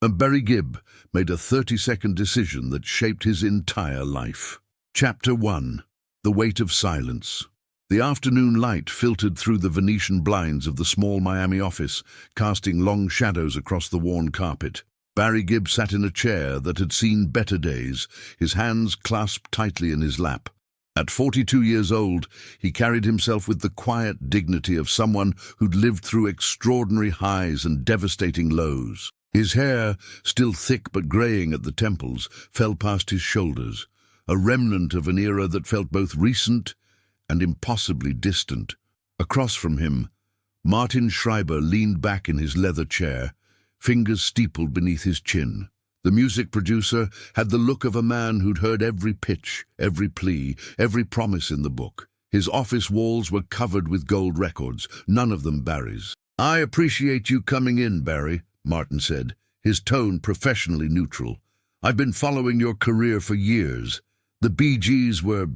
And Barry Gibb made a 30-second decision that shaped his entire life. Chapter 1. The Weight of Silence. The afternoon light filtered through the Venetian blinds of the small Miami office, casting long shadows across the worn carpet. Barry Gibb sat in a chair that had seen better days, his hands clasped tightly in his lap. At 42 years old, he carried himself with the quiet dignity of someone who'd lived through extraordinary highs and devastating lows. His hair, still thick but greying at the temples, fell past his shoulders, a remnant of an era that felt both recent and impossibly distant. Across from him, Martin Schreiber leaned back in his leather chair, fingers steepled beneath his chin. The music producer had the look of a man who'd heard every pitch, every plea, every promise in the book. His office walls were covered with gold records, none of them Barry's. "I appreciate you coming in, Barry," Martin said, his tone professionally neutral. "I've been following your career for years. The Bee Gees were,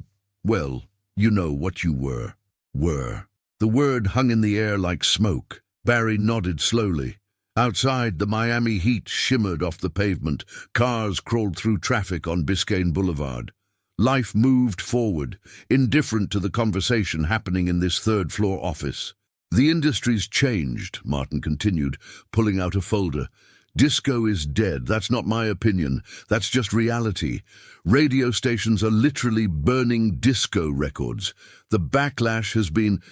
well, you know what you were." Were. The word hung in the air like smoke. Barry nodded slowly. Outside, the Miami heat shimmered off the pavement. Cars crawled through traffic on Biscayne Boulevard. Life moved forward, indifferent to the conversation happening in this third-floor office. "The industry's changed," Martin continued, pulling out a folder. "Disco is dead. That's not my opinion. That's just reality. Radio stations are literally burning disco records. The backlash has been—"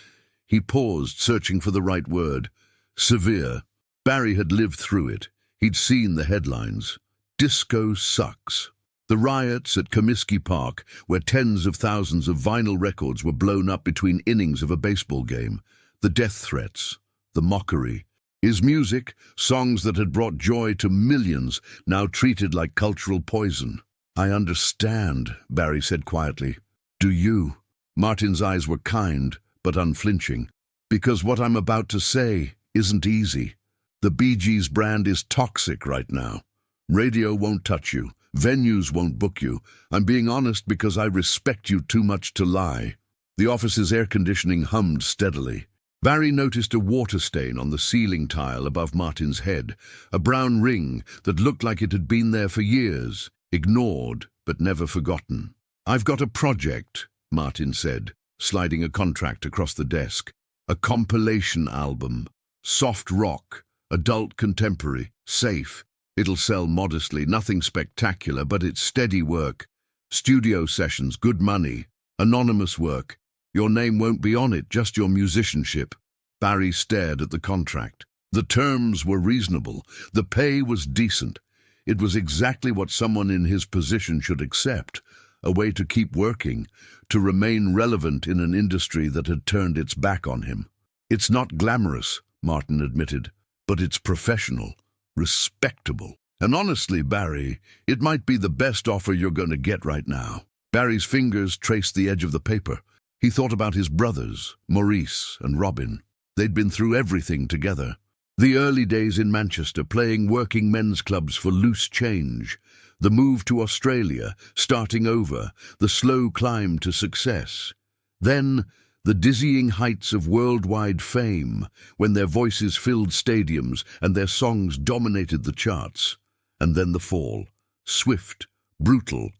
He paused, searching for the right word. "Severe." Barry had lived through it. He'd seen the headlines. Disco sucks. The riots at Comiskey Park, where tens of thousands of vinyl records were blown up between innings of a baseball game. The death threats. The mockery. His music, songs that had brought joy to millions, now treated like cultural poison. "I understand," Barry said quietly. "Do you?" Martin's eyes were kind, but unflinching. "Because what I'm about to say isn't easy. The Bee Gees brand is toxic right now. Radio won't touch you. Venues won't book you. I'm being honest because I respect you too much to lie." The office's air conditioning hummed steadily. Barry noticed a water stain on the ceiling tile above Martin's head, a brown ring that looked like it had been there for years, ignored but never forgotten. "I've got a project," Martin said, sliding a contract across the desk. "A compilation album. Soft rock. Adult contemporary, safe. It'll sell modestly, nothing spectacular, but it's steady work. Studio sessions, good money. Anonymous work. Your name won't be on it, just your musicianship." Barry stared at the contract. The terms were reasonable. The pay was decent. It was exactly what someone in his position should accept. A way to keep working, to remain relevant in an industry that had turned its back on him. "It's not glamorous," Martin admitted. "But it's professional, respectable. And honestly, Barry, it might be the best offer you're going to get right now." Barry's fingers traced the edge of the paper. He thought about his brothers, Maurice and Robin. They'd been through everything together. The early days in Manchester, playing working men's clubs for loose change. The move to Australia, starting over, the slow climb to success. Then the dizzying heights of worldwide fame, when their voices filled stadiums and their songs dominated the charts. And then the fall, swift, brutal,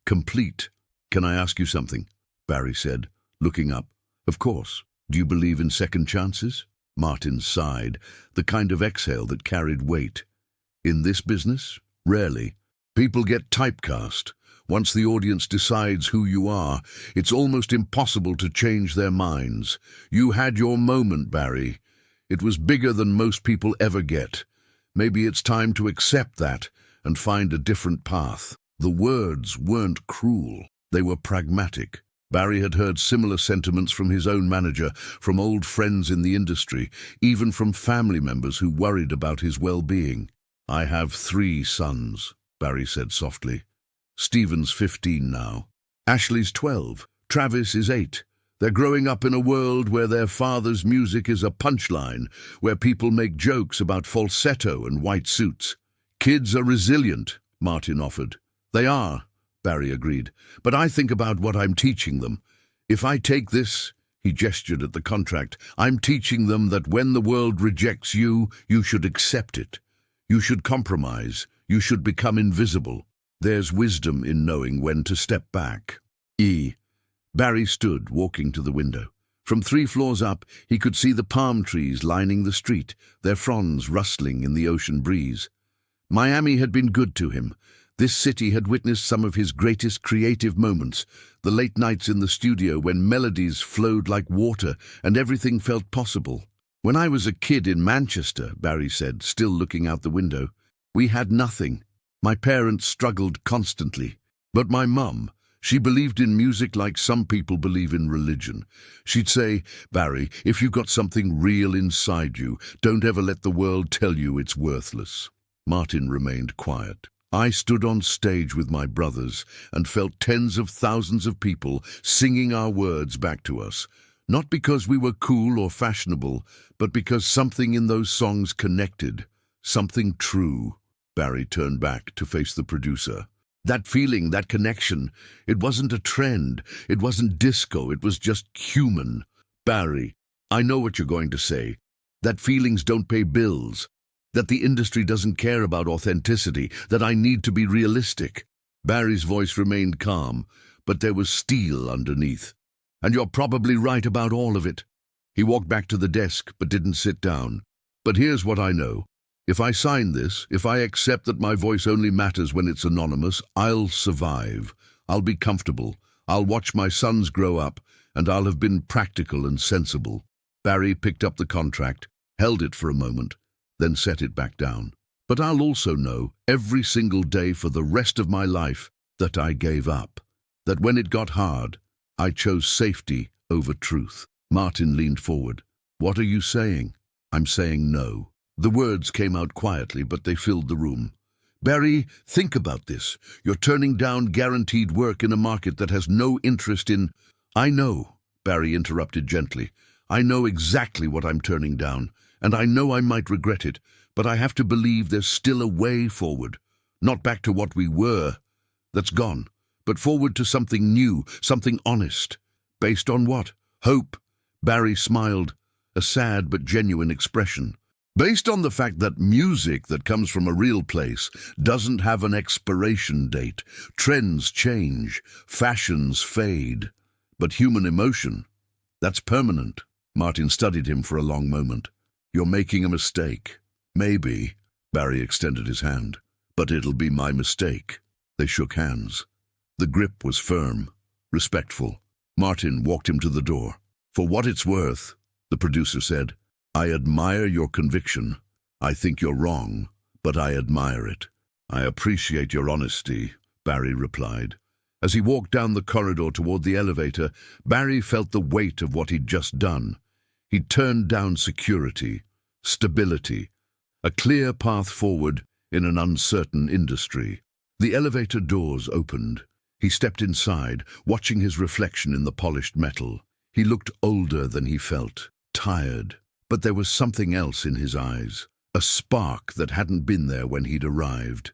complete. "Can I ask you something?" Barry said, looking up. "Of course. Do you believe in second chances?" Martin sighed, the kind of exhale that carried weight. "In this business? Rarely. People get typecast. Once the audience decides who you are, it's almost impossible to change their minds. You had your moment, Barry. It was bigger than most people ever get. Maybe it's time to accept that and find a different path." The words weren't cruel. They were pragmatic. Barry had heard similar sentiments from his own manager, from old friends in the industry, even from family members who worried about his well-being. "I have 3 sons," Barry said softly. "Stephen's 15 now. Ashley's 12. Travis is 8. They're growing up in a world where their father's music is a punchline, where people make jokes about falsetto and white suits." "Kids are resilient," Martin offered. "They are," Barry agreed. "But I think about what I'm teaching them. If I take this," he gestured at the contract, "I'm teaching them that when the world rejects you, you should accept it. You should compromise. You should become invisible. There's wisdom in knowing when to step back. Barry stood, walking to the window. From 3 floors up, he could see the palm trees lining the street, their fronds rustling in the ocean breeze. Miami had been good to him. This city had witnessed some of his greatest creative moments, the late nights in the studio when melodies flowed like water and everything felt possible. When I was a kid in Manchester, Barry said, still looking out the window, we had nothing. My parents struggled constantly. But my mum, she believed in music like some people believe in religion. She'd say, Barry, if you've got something real inside you, don't ever let the world tell you it's worthless. Martin remained quiet. I stood on stage with my brothers and felt tens of thousands of people singing our words back to us. Not because we were cool or fashionable, but because something in those songs connected. Something true. Barry turned back to face the producer. That feeling, that connection, it wasn't a trend. It wasn't disco. It was just human. Barry, I know what you're going to say. That feelings don't pay bills. That the industry doesn't care about authenticity. That I need to be realistic. Barry's voice remained calm, but there was steel underneath. And you're probably right about all of it. He walked back to the desk, but didn't sit down. But here's what I know. If I sign this, if I accept that my voice only matters when it's anonymous, I'll survive. I'll be comfortable. I'll watch my sons grow up, and I'll have been practical and sensible. Barry picked up the contract, held it for a moment, then set it back down. But I'll also know, every single day for the rest of my life, that I gave up. That when it got hard, I chose safety over truth. Martin leaned forward. What are you saying? I'm saying no. The words came out quietly, but they filled the room. Barry, think about this. You're turning down guaranteed work in a market that has no interest in... I know, Barry interrupted gently. I know exactly what I'm turning down, and I know I might regret it, but I have to believe there's still a way forward. Not back to what we were. That's gone. But forward to something new, something honest. Based on what? Hope. Barry smiled, a sad but genuine expression. Based on the fact that music that comes from a real place doesn't have an expiration date. Trends change, fashions fade. But human emotion, that's permanent. Martin studied him for a long moment. You're making a mistake. Maybe. Barry extended his hand. But it'll be my mistake. They shook hands. The grip was firm, respectful. Martin walked him to the door. For what it's worth, the producer said, I admire your conviction. I think you're wrong, but I admire it. I appreciate your honesty, Barry replied. As he walked down the corridor toward the elevator, Barry felt the weight of what he'd just done. He'd turned down security, stability, a clear path forward in an uncertain industry. The elevator doors opened. He stepped inside, watching his reflection in the polished metal. He looked older than he felt, tired. But there was something else in his eyes, a spark that hadn't been there when he'd arrived.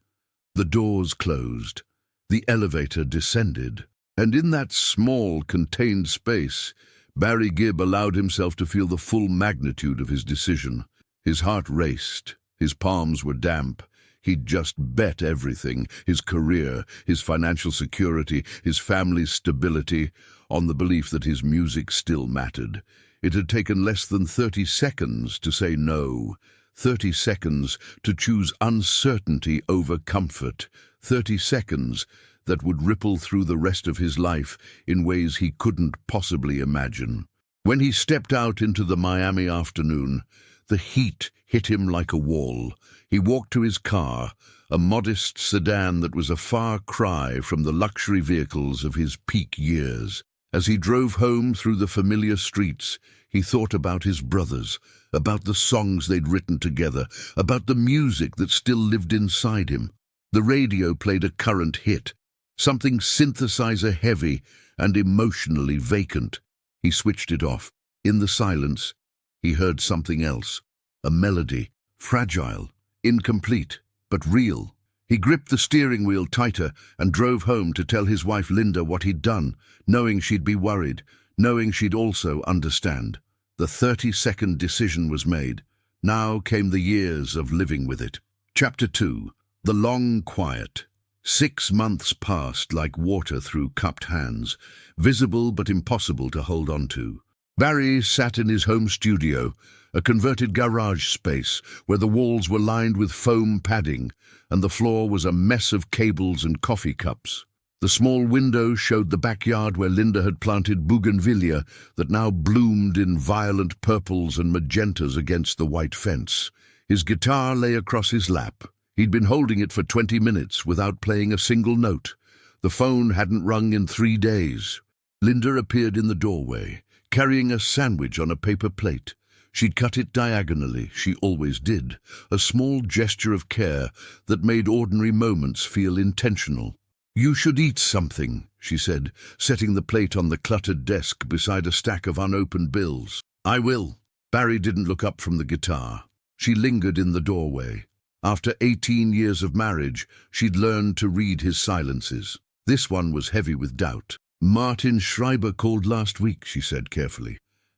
The doors closed. The elevator descended. And in that small, contained space, Barry Gibb allowed himself to feel the full magnitude of his decision. His heart raced. His palms were damp. He'd just bet everything, his career, his financial security, his family's stability, on the belief that his music still mattered. It had taken less than 30 seconds to say no, 30 seconds to choose uncertainty over comfort, 30 seconds that would ripple through the rest of his life in ways he couldn't possibly imagine. When he stepped out into the Miami afternoon, the heat hit him like a wall. He walked to his car, a modest sedan that was a far cry from the luxury vehicles of his peak years. As he drove home through the familiar streets, he thought about his brothers, about the songs they'd written together, about the music that still lived inside him. The radio played a current hit, something synthesizer-heavy and emotionally vacant. He switched it off. In the silence, he heard something else, a melody, fragile, incomplete, but real. He gripped the steering wheel tighter and drove home to tell his wife Linda what he'd done, knowing she'd be worried, knowing she'd also understand. The 30-second decision was made. Now came the years of living with it. Chapter 2. The Long Quiet. 6 months passed like water through cupped hands, visible but impossible to hold on to. Barry sat in his home studio, a converted garage space where the walls were lined with foam padding and the floor was a mess of cables and coffee cups. The small window showed the backyard where Linda had planted bougainvillea that now bloomed in violent purples and magentas against the white fence. His guitar lay across his lap. He'd been holding it for 20 minutes without playing a single note. The phone hadn't rung in 3 days. Linda appeared in the doorway, carrying a sandwich on a paper plate. She'd cut it diagonally, she always did, a small gesture of care that made ordinary moments feel intentional. "You should eat something," she said, setting the plate on the cluttered desk beside a stack of unopened bills. "I will." Barry didn't look up from the guitar. She lingered in the doorway. After 18 years of marriage, she'd learned to read his silences. This one was heavy with doubt. "Martin Schreiber called last week," she said carefully.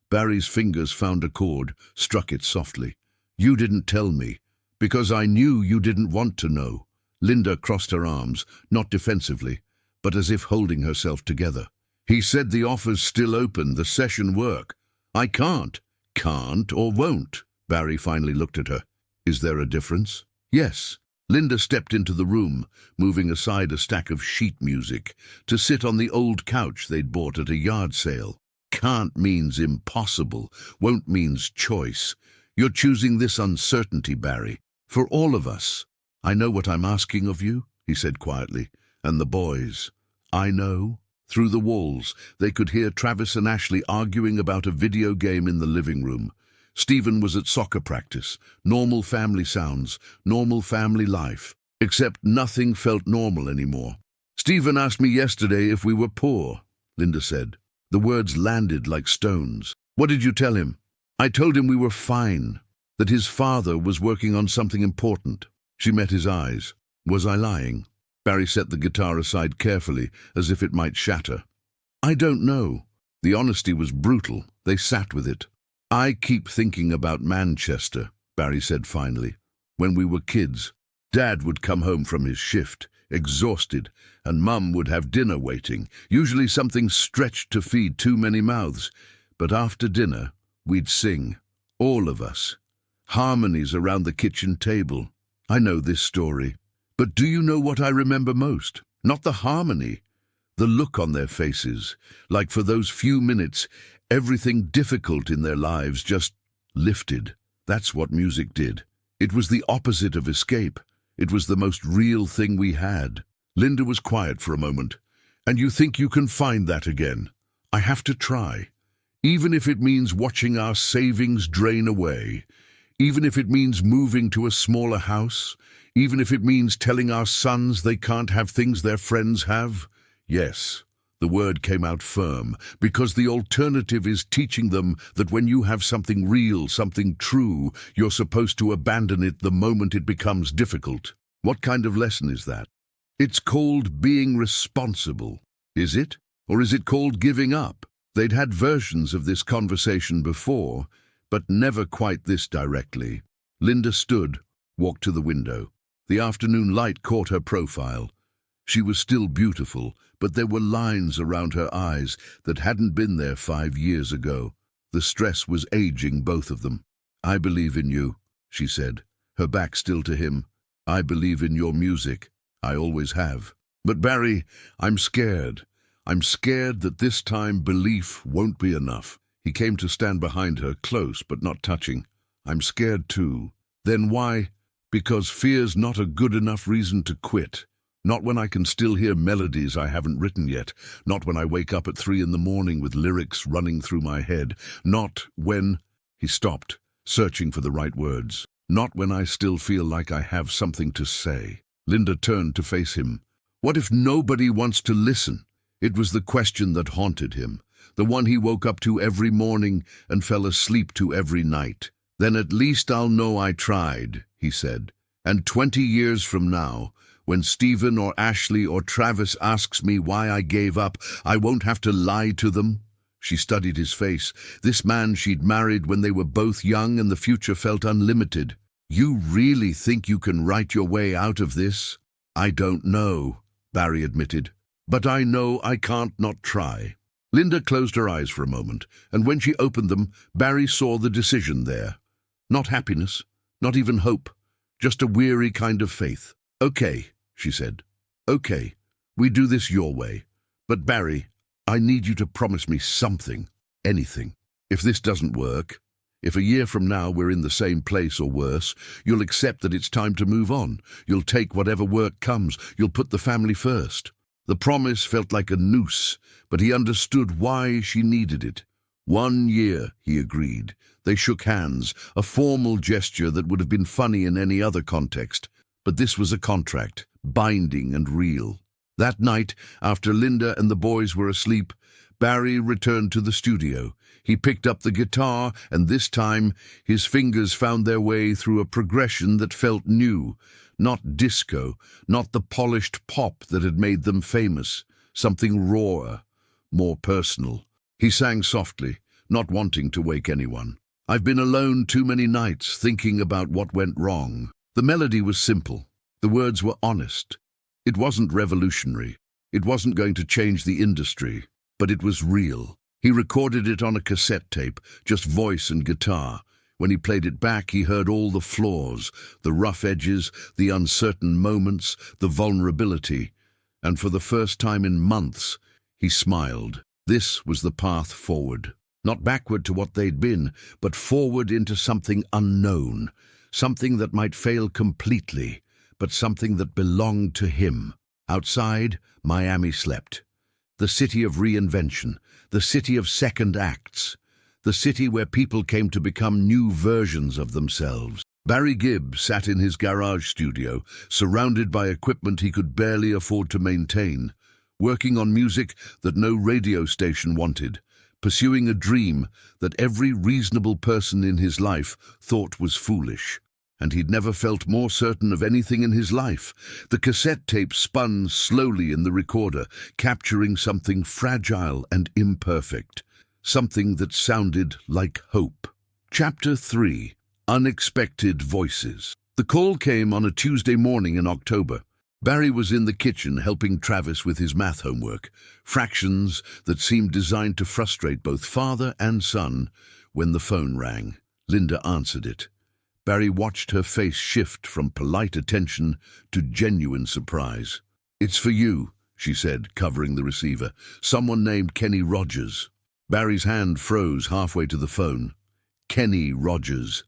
Barry's fingers found a chord, struck it softly. "You didn't tell me, because I knew you didn't want to know." Linda crossed her arms, not defensively, but as if holding herself together. "He said the offer's still open, the session work." "I can't." "Can't or won't?" Barry finally looked at her. "Is there a difference?" "Yes." Linda stepped into the room, moving aside a stack of sheet music, to sit on the old couch they'd bought at a yard sale. "Can't means impossible, won't means choice. You're choosing this uncertainty, Barry, for all of us." "I know what I'm asking of you," he said quietly, "and the boys." "I know." Through the walls, they could hear Travis and Ashley arguing about a video game in the living room. Stephen was at soccer practice. Normal family sounds, normal family life. Except nothing felt normal anymore. "Stephen asked me yesterday if we were poor," Linda said. The words landed like stones. "What did you tell him?" "I told him we were fine, that his father was working on something important." She met his eyes. "Was I lying?" Barry set the guitar aside carefully, as if it might shatter. "I don't know." The honesty was brutal. They sat with it. "I keep thinking about Manchester," Barry said finally. "When we were kids, Dad would come home from his shift, exhausted, and Mum would have dinner waiting, usually something stretched to feed too many mouths. But after dinner, we'd sing, all of us, harmonies around the kitchen table. I know this story. But do you know what I remember most? Not the harmony, the look on their faces, like for those few minutes, everything difficult in their lives just lifted. That's what music did. It was the opposite of escape. It was the most real thing we had." Linda was quiet for a moment. "And you think you can find that again?" "I have to try. Even if it means watching our savings drain away. Even if it means moving to a smaller house. Even if it means telling our sons they can't have things their friends have. Yes." The word came out firm, because the alternative is teaching them that when you have something real, something true, you're supposed to abandon it the moment it becomes difficult. What kind of lesson is that? "It's called being responsible." Is it? Or is it called giving up? They'd had versions of this conversation before, but never quite this directly. Linda stood, walked to the window. The afternoon light caught her profile. She was still beautiful, but there were lines around her eyes that hadn't been there 5 years ago. The stress was aging both of them. "I believe in you," she said, her back still to him. "I believe in your music. I always have. But Barry, I'm scared. I'm scared that this time belief won't be enough." He came to stand behind her, close but not touching. "I'm scared too." "Then why?" "Because fear's not a good enough reason to quit. Not when I can still hear melodies I haven't written yet. Not when I wake up at 3 in the morning with lyrics running through my head. Not when—" He stopped, searching for the right words. "Not when I still feel like I have something to say." Linda turned to face him. What if nobody wants to listen? It was the question that haunted him, the one he woke up to every morning and fell asleep to every night. "Then at least I'll know I tried," he said. "And 20 years from now, when Stephen or Ashley or Travis asks me why I gave up, I won't have to lie to them." She studied his face, this man she'd married when they were both young and the future felt unlimited. You really think you can write your way out of this? I don't know, Barry admitted. But I know I can't not try. Linda closed her eyes for a moment, and when she opened them, Barry saw the decision there. Not happiness, not even hope, just a weary kind of faith. Okay, she said. Okay, we do this your way. But Barry, I need you to promise me something, anything. If this doesn't work, if a year from now we're in the same place or worse, you'll accept that it's time to move on. You'll take whatever work comes. You'll put the family first. The promise felt like a noose, but he understood why she needed it. 1 year, he agreed. They shook hands, a formal gesture that would have been funny in any other context. But this was a contract, binding and real. That night, after Linda and the boys were asleep, Barry returned to the studio. He picked up the guitar, and this time his fingers found their way through a progression that felt new. Not disco, not the polished pop that had made them famous. Something rawer, more personal. He sang softly, not wanting to wake anyone. I've been alone too many nights, thinking about what went wrong. The melody was simple. The words were honest. It wasn't revolutionary. It wasn't going to change the industry. But it was real. He recorded it on a cassette tape, just voice and guitar. When he played it back, he heard all the flaws, the rough edges, the uncertain moments, the vulnerability. And for the first time in months, he smiled. This was the path forward. Not backward to what they'd been, but forward into something unknown. Something that might fail completely, but something that belonged to him. Outside, Miami slept. The city of reinvention, the city of second acts, the city where people came to become new versions of themselves. Barry Gibb sat in his garage studio, surrounded by equipment he could barely afford to maintain, working on music that no radio station wanted, pursuing a dream that every reasonable person in his life thought was foolish. And he'd never felt more certain of anything in his life. The cassette tape spun slowly in the recorder, capturing something fragile and imperfect, something that sounded like hope. Chapter 3. Unexpected Voices. The call came on a Tuesday morning in October. Barry was in the kitchen helping Travis with his math homework, fractions that seemed designed to frustrate both father and son, when the phone rang. Linda answered it. Barry watched her face shift from polite attention to genuine surprise. "It's for you," she said, covering the receiver. "Someone named Kenny Rogers." Barry's hand froze halfway to the phone. Kenny Rogers,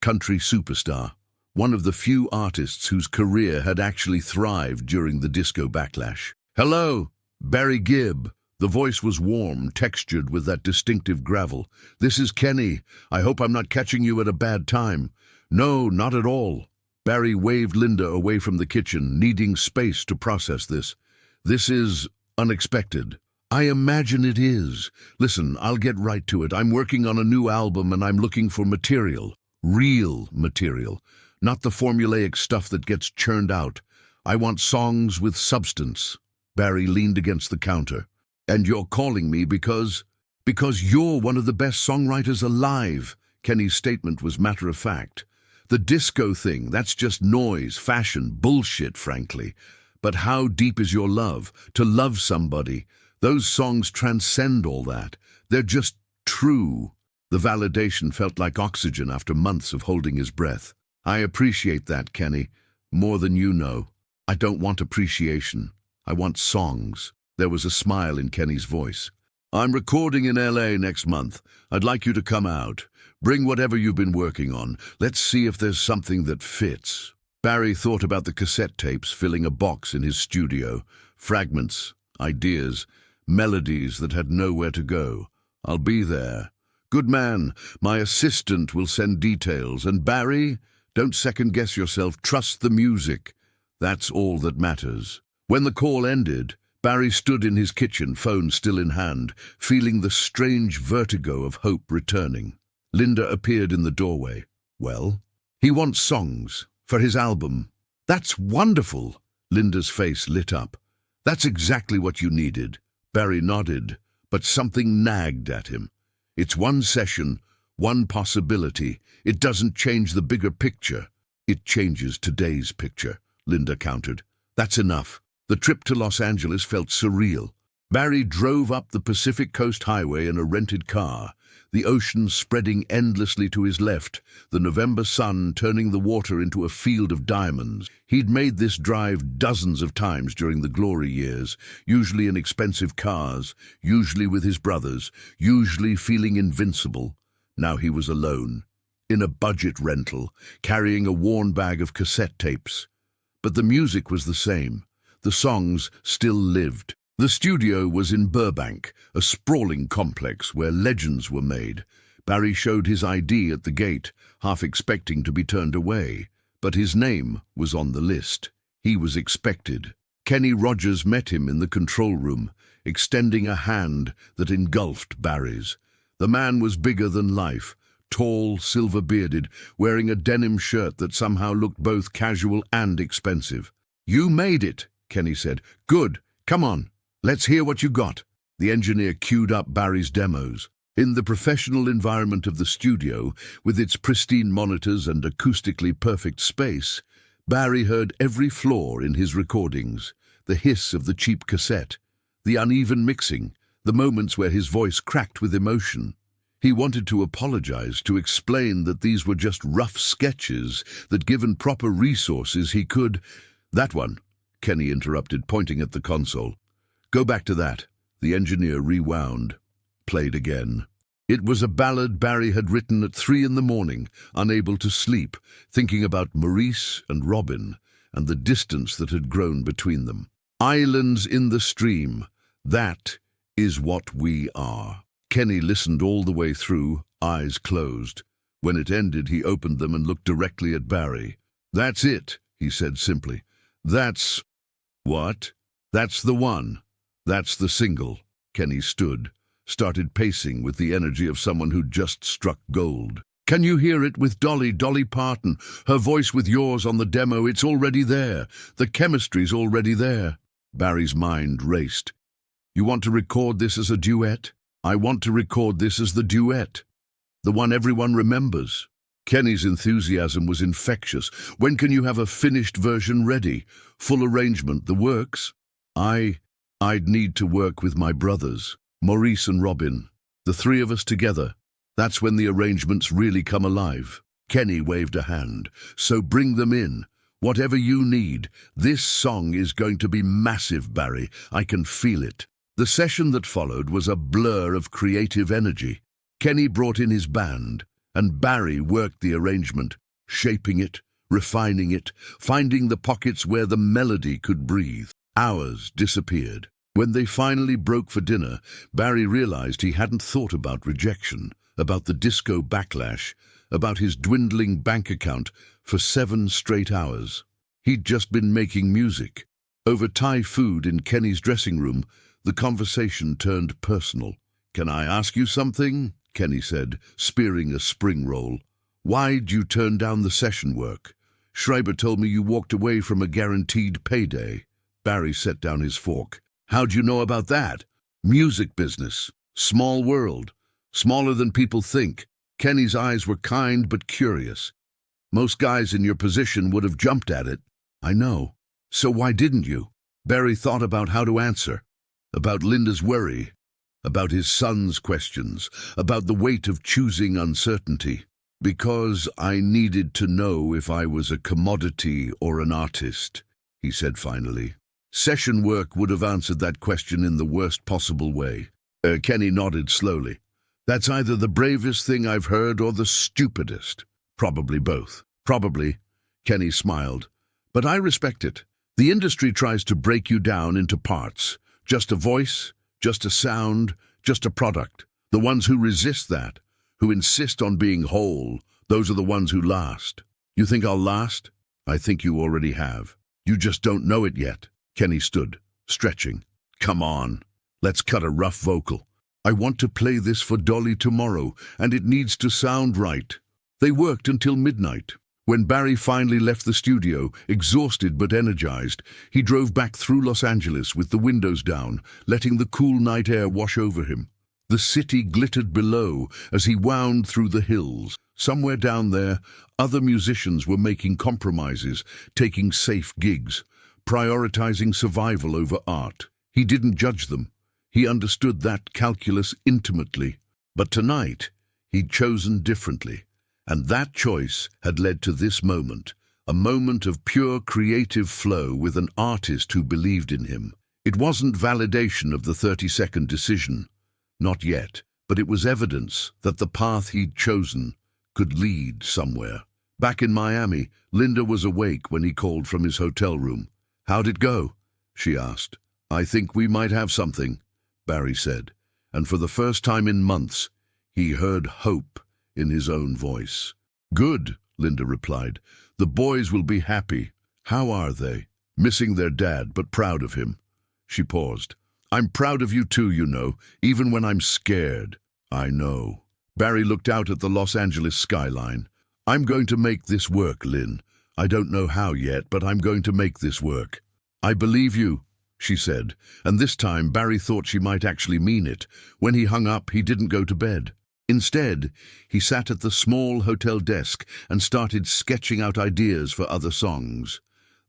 country superstar, one of the few artists whose career had actually thrived during the disco backlash. "Hello, Barry Gibb." The voice was warm, textured with that distinctive gravel. "This is Kenny. I hope I'm not catching you at a bad time." "No, not at all." Barry waved Linda away from the kitchen, needing space to process this. "This is unexpected." "I imagine it is. Listen, I'll get right to it. I'm working on a new album and I'm looking for material. Real material. Not the formulaic stuff that gets churned out. I want songs with substance." Barry leaned against the counter. "And you're calling me because you're one of the best songwriters alive." Kenny's statement was matter-of-fact. "The disco thing, that's just noise, fashion, bullshit, frankly. But how deep is your love? To love somebody. Those songs transcend all that. They're just true." The validation felt like oxygen after months of holding his breath. "I appreciate that, Kenny, more than you know. I don't want appreciation. I want songs." There was a smile in Kenny's voice. "I'm recording in LA next month. I'd like you to come out. Bring whatever you've been working on. Let's see if there's something that fits." Barry thought about the cassette tapes filling a box in his studio. Fragments, ideas, melodies that had nowhere to go. "I'll be there." "Good man. My assistant will send details. And Barry, don't second-guess yourself. Trust the music. That's all that matters." When the call ended, Barry stood in his kitchen, phone still in hand, feeling the strange vertigo of hope returning. Linda appeared in the doorway. "Well?" "He wants songs for his album." "That's wonderful." Linda's face lit up. "That's exactly what you needed." Barry nodded, but something nagged at him. "It's one session, one possibility. It doesn't change the bigger picture." It changes today's picture, Linda countered. That's enough. The trip to Los Angeles felt surreal. Barry drove up the Pacific Coast Highway in a rented car, the ocean spreading endlessly to his left, the November sun turning the water into a field of diamonds. He'd made this drive dozens of times during the glory years, usually in expensive cars, usually with his brothers, usually feeling invincible. Now he was alone, in a budget rental, carrying a worn bag of cassette tapes. But the music was the same. The songs still lived. The studio was in Burbank, a sprawling complex where legends were made. Barry showed his ID at the gate, half expecting to be turned away. But his name was on the list. He was expected. Kenny Rogers met him in the control room, extending a hand that engulfed Barry's. The man was bigger than life, tall, silver-bearded, wearing a denim shirt that somehow looked both casual and expensive. "You made it," Kenny said. "Good. Come on. Let's hear what you got." The engineer queued up Barry's demos. In the professional environment of the studio, with its pristine monitors and acoustically perfect space, Barry heard every flaw in his recordings, the hiss of the cheap cassette, the uneven mixing, the moments where his voice cracked with emotion. He wanted to apologize, to explain that these were just rough sketches, that given proper resources he could— "That one," Kenny interrupted, pointing at the console. "Go back to that." The engineer rewound, played again. It was a ballad Barry had written at 3 in the morning, unable to sleep, thinking about Maurice and Robin, and the distance that had grown between them. Islands in the stream, that is what we are. Kenny listened all the way through, eyes closed. When it ended, he opened them and looked directly at Barry. "That's it," he said simply. "That's— What? That's the one. That's the single." Kenny stood, started pacing with the energy of someone who'd just struck gold. "Can you hear it with Dolly Parton, her voice with yours on the demo? It's already there. The chemistry's already there." Barry's mind raced. "You want to record this as a duet?" "I want to record this as the duet. The one everyone remembers." Kenny's enthusiasm was infectious. "When can you have a finished version ready? Full arrangement, the works?" I'd need to work with my brothers, Maurice and Robin. The 3 of us together. That's when the arrangements really come alive." Kenny waved a hand. "So bring them in. Whatever you need. This song is going to be massive, Barry. I can feel it." The session that followed was a blur of creative energy. Kenny brought in his band, and Barry worked the arrangement, shaping it, refining it, finding the pockets where the melody could breathe. Hours disappeared. When they finally broke for dinner, Barry realized he hadn't thought about rejection, about the disco backlash, about his dwindling bank account for 7 straight hours. He'd just been making music. Over Thai food in Kenny's dressing room, the conversation turned personal. "Can I ask you something?" Kenny said, spearing a spring roll. "Why'd you turn down the session work? Schreiber told me you walked away from a guaranteed payday." Barry set down his fork. "How'd you know about that?" "Music business. Small world. Smaller than people think." Kenny's eyes were kind but curious. "Most guys in your position would have jumped at it." "I know. So why didn't you?" Barry thought about how to answer. About Linda's worry. About his son's questions. About the weight of choosing uncertainty. "Because I needed to know if I was a commodity or an artist," he said finally. Session work would have answered that question in the worst possible way. Kenny nodded slowly. "That's either the bravest thing I've heard or the stupidest." "Probably both." "Probably," Kenny smiled. "But I respect it. The industry tries to break you down into parts. Just a voice, just a sound, just a product. The ones who resist that, who insist on being whole, those are the ones who last." "You think I'll last?" "I think you already have. You just don't know it yet." Kenny stood, stretching. "Come on, let's cut a rough vocal. I want to play this for Dolly tomorrow, and it needs to sound right." They worked until midnight. When Barry finally left the studio, exhausted but energized, he drove back through Los Angeles with the windows down, letting the cool night air wash over him. The city glittered below as he wound through the hills. Somewhere down there, other musicians were making compromises, taking safe gigs, prioritizing survival over art. He didn't judge them. He understood that calculus intimately. But tonight, he'd chosen differently. And that choice had led to this moment, a moment of pure creative flow with an artist who believed in him. It wasn't validation of the 30-second decision. Not yet, but it was evidence that the path he'd chosen could lead somewhere. Back in Miami, Linda was awake when he called from his hotel room. "How'd it go?" she asked. "I think we might have something," Barry said, and for the first time in months, he heard hope in his own voice. "Good," Linda replied. "The boys will be happy." "How are they?" "Missing their dad, but proud of him." She paused. "I'm proud of you too, you know, even when I'm scared." "I know." Barry looked out at the Los Angeles skyline. "I'm going to make this work, Lynn. I don't know how yet, but I'm going to make this work." "I believe you," she said, and this time Barry thought she might actually mean it. When he hung up, he didn't go to bed. Instead, he sat at the small hotel desk and started sketching out ideas for other songs.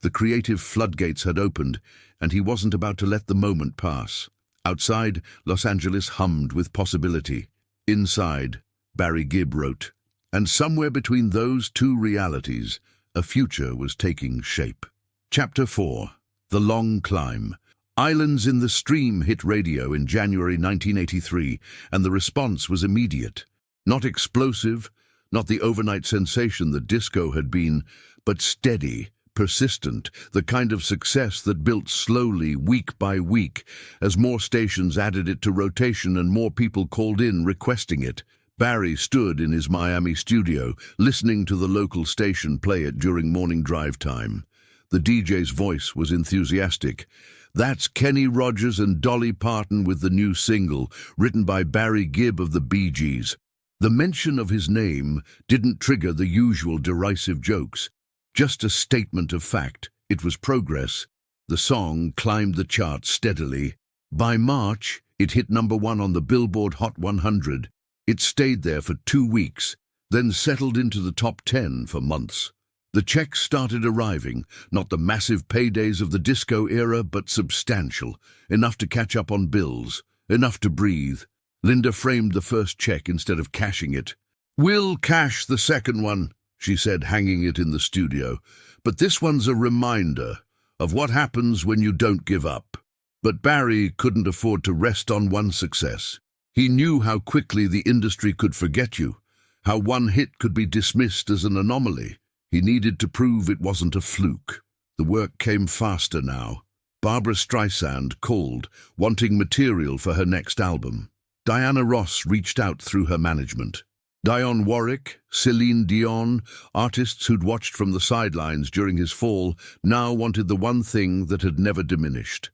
The creative floodgates had opened, and he wasn't about to let the moment pass. Outside, Los Angeles hummed with possibility. Inside, Barry Gibb wrote, and somewhere between those two realities, a future was taking shape. Chapter 4. The Long Climb. Islands in the Stream hit radio in January 1983, and the response was immediate. Not explosive, not the overnight sensation that disco had been, but steady, persistent, the kind of success that built slowly, week by week, as more stations added it to rotation and more people called in requesting it. Barry stood in his Miami studio, listening to the local station play it during morning drive time. The DJ's voice was enthusiastic. "That's Kenny Rogers and Dolly Parton with the new single, written by Barry Gibb of the Bee Gees." The mention of his name didn't trigger the usual derisive jokes. Just a statement of fact. It was progress. The song climbed the charts steadily. By March, it hit #1 on the Billboard Hot 100. It stayed there for 2 weeks, then settled into the top 10 for months. The checks started arriving, not the massive paydays of the disco era, but substantial, enough to catch up on bills, enough to breathe. Linda framed the first check instead of cashing it. "We'll cash the second one," she said, hanging it in the studio. "But this one's a reminder of what happens when you don't give up." But Barry couldn't afford to rest on one success. He knew how quickly the industry could forget you, how one hit could be dismissed as an anomaly. He needed to prove it wasn't a fluke. The work came faster now. Barbra Streisand called, wanting material for her next album. Diana Ross reached out through her management. Dionne Warwick, Celine Dion, artists who'd watched from the sidelines during his fall, now wanted the one thing that had never diminished: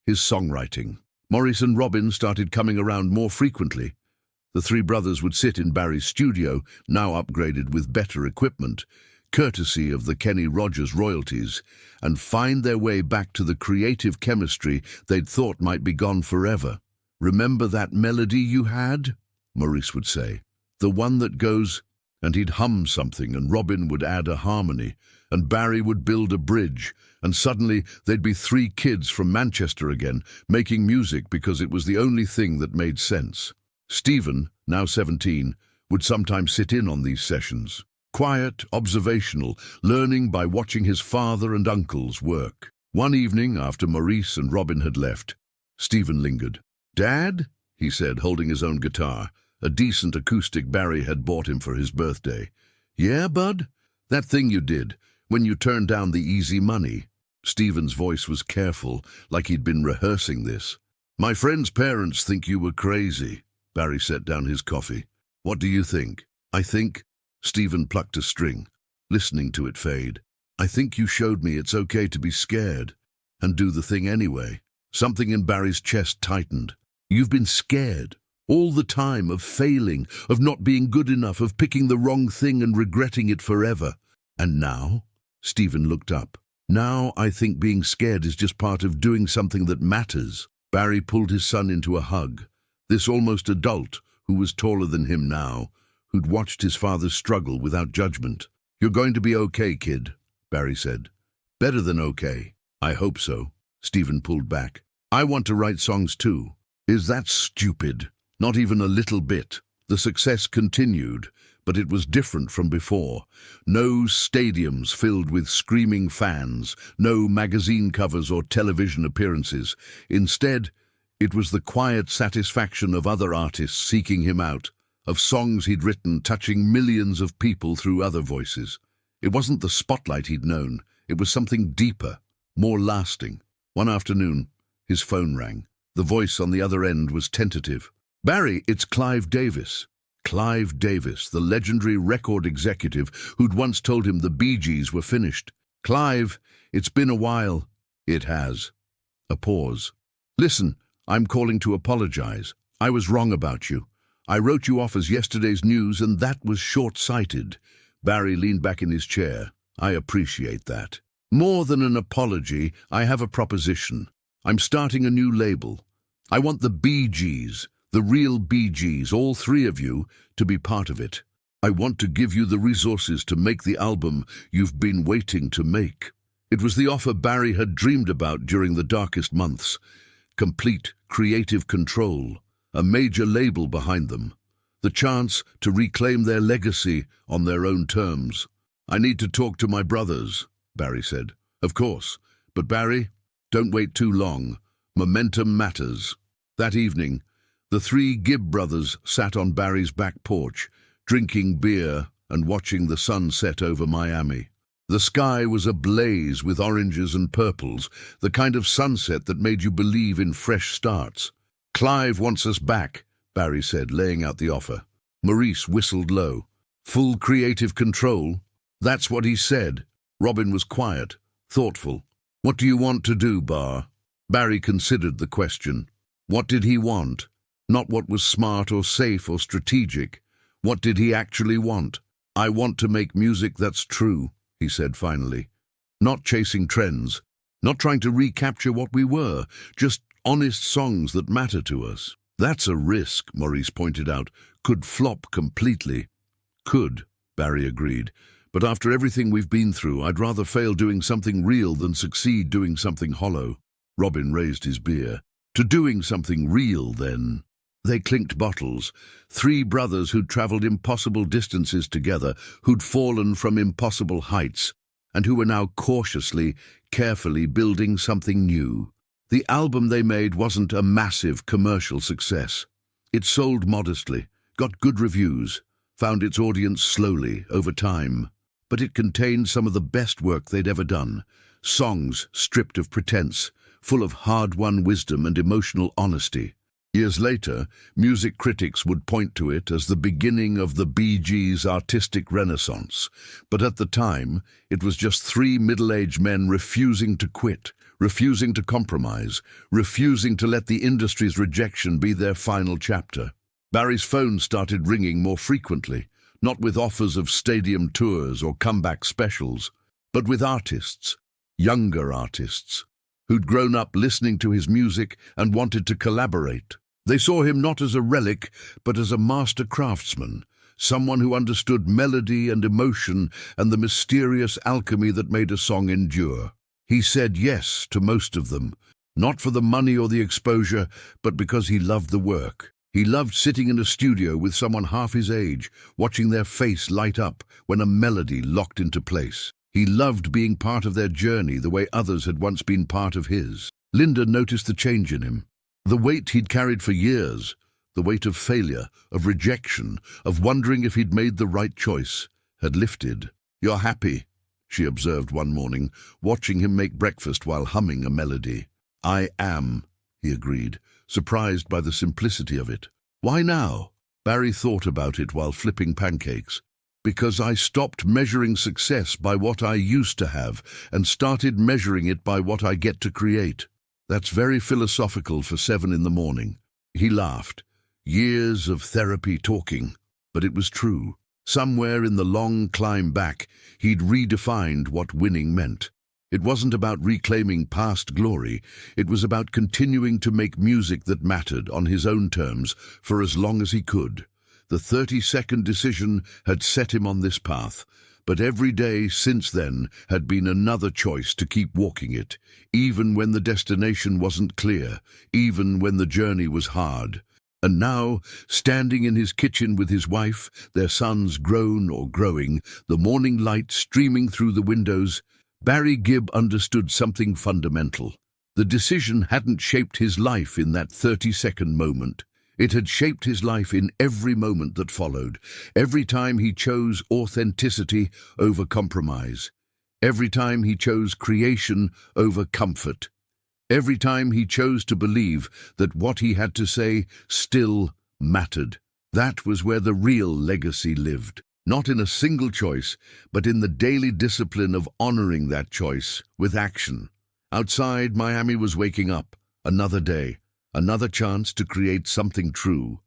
his songwriting. Maurice and Robin started coming around more frequently. The three brothers would sit in Barry's studio, now upgraded with better equipment, courtesy of the Kenny Rogers royalties, and find their way back to the creative chemistry they'd thought might be gone forever. "Remember that melody you had?" Maurice would say. "The one that goes," and he'd hum something, and Robin would add a harmony, and Barry would build a bridge, and suddenly they'd be 3 kids from Manchester again, making music because it was the only thing that made sense. Stephen, now 17, would sometimes sit in on these sessions. Quiet, observational, learning by watching his father and uncles work. One evening, after Maurice and Robin had left, Stephen lingered. "Dad?" he said, holding his own guitar, a decent acoustic Barry had bought him for his birthday. "Yeah, bud? That thing you did, when you turned down the easy money." Stephen's voice was careful, like he'd been rehearsing this. "My friend's parents think you were crazy." Barry set down his coffee. "What do you think?" "I think..." Stephen plucked a string, listening to it fade. "I think you showed me it's okay to be scared, and do the thing anyway." Something in Barry's chest tightened. "You've been scared all the time of failing, of not being good enough, of picking the wrong thing and regretting it forever. And now?" Stephen looked up. "Now I think being scared is just part of doing something that matters." Barry pulled his son into a hug. This almost adult who was taller than him now, who'd watched his father struggle without judgment. "You're going to be okay, kid," Barry said. "Better than okay." "I hope so." Stephen pulled back. "I want to write songs too." "Is that stupid?" "Not even a little bit." The success continued, but it was different from before. No stadiums filled with screaming fans, no magazine covers or television appearances. Instead, it was the quiet satisfaction of other artists seeking him out, of songs he'd written touching millions of people through other voices. It wasn't the spotlight he'd known, it was something deeper, more lasting. One afternoon, his phone rang. The voice on the other end was tentative. "Barry, it's Clive Davis." Clive Davis, the legendary record executive who'd once told him the Bee Gees were finished. "Clive, it's been a while." "It has." A pause. "Listen, I'm calling to apologize. I was wrong about you. I wrote you off as yesterday's news, and that was short-sighted." Barry leaned back in his chair. "I appreciate that. More than an apology, I have a proposition. I'm starting a new label. I want the Bee Gees, the real Bee Gees, all three of you, to be part of it. I want to give you the resources to make the album you've been waiting to make." It was the offer Barry had dreamed about during the darkest months. Complete creative control, a major label behind them, the chance to reclaim their legacy on their own terms. "I need to talk to my brothers," Barry said. "Of course, but Barry, don't wait too long. Momentum matters." That evening, the three Gibb brothers sat on Barry's back porch, drinking beer and watching the sun set over Miami. The sky was ablaze with oranges and purples, the kind of sunset that made you believe in fresh starts. "Clive wants us back," Barry said, laying out the offer. Maurice whistled low. "Full creative control?" "That's what he said." Robin was quiet, thoughtful. "What do you want to do, Bar?" Barry considered the question. What did he want? Not what was smart or safe or strategic. What did he actually want? "I want to make music that's true," he said finally. "Not chasing trends, not trying to recapture what we were, just honest songs that matter to us." "That's a risk," Maurice pointed out. "Could flop completely." "Could," Barry agreed. "But after everything we've been through, I'd rather fail doing something real than succeed doing something hollow." Robin raised his beer. "To doing something real, then." They clinked bottles. Three brothers who'd travelled impossible distances together, who'd fallen from impossible heights, and who were now cautiously, carefully building something new. The album they made wasn't a massive commercial success. It sold modestly, got good reviews, found its audience slowly, over time. But it contained some of the best work they'd ever done. Songs stripped of pretense, full of hard-won wisdom and emotional honesty. Years later, music critics would point to it as the beginning of the Bee Gees' artistic renaissance. But at the time, it was just three middle-aged men refusing to quit, refusing to compromise, refusing to let the industry's rejection be their final chapter. Barry's phone started ringing more frequently, not with offers of stadium tours or comeback specials, but with artists, younger artists, who'd grown up listening to his music and wanted to collaborate. They saw him not as a relic, but as a master craftsman, someone who understood melody and emotion and the mysterious alchemy that made a song endure. He said yes to most of them, not for the money or the exposure, but because he loved the work. He loved sitting in a studio with someone half his age, watching their face light up when a melody locked into place. He loved being part of their journey the way others had once been part of his. Linda noticed the change in him. The weight he'd carried for years, the weight of failure, of rejection, of wondering if he'd made the right choice, had lifted. "You're happy," she observed one morning, watching him make breakfast while humming a melody. "I am," he agreed, surprised by the simplicity of it. "Why now?" Barry thought about it while flipping pancakes. "Because I stopped measuring success by what I used to have and started measuring it by what I get to create." That's very philosophical for 7 in the morning. He laughed. Years of therapy talking, but it was true. Somewhere in the long climb back, he'd redefined what winning meant. It wasn't about reclaiming past glory. It was about continuing to make music that mattered on his own terms for as long as he could. The 30-second decision had set him on this path, but every day since then had been another choice to keep walking it, even when the destination wasn't clear, even when the journey was hard. And now, standing in his kitchen with his wife, their sons grown or growing, the morning light streaming through the windows, Barry Gibb understood something fundamental. The decision hadn't shaped his life in that 30-second moment. It had shaped his life in every moment that followed, every time he chose authenticity over compromise, every time he chose creation over comfort, every time he chose to believe that what he had to say still mattered. That was where the real legacy lived. Not in a single choice, but in the daily discipline of honoring that choice with action. Outside, Miami was waking up. Another day, another chance to create something true.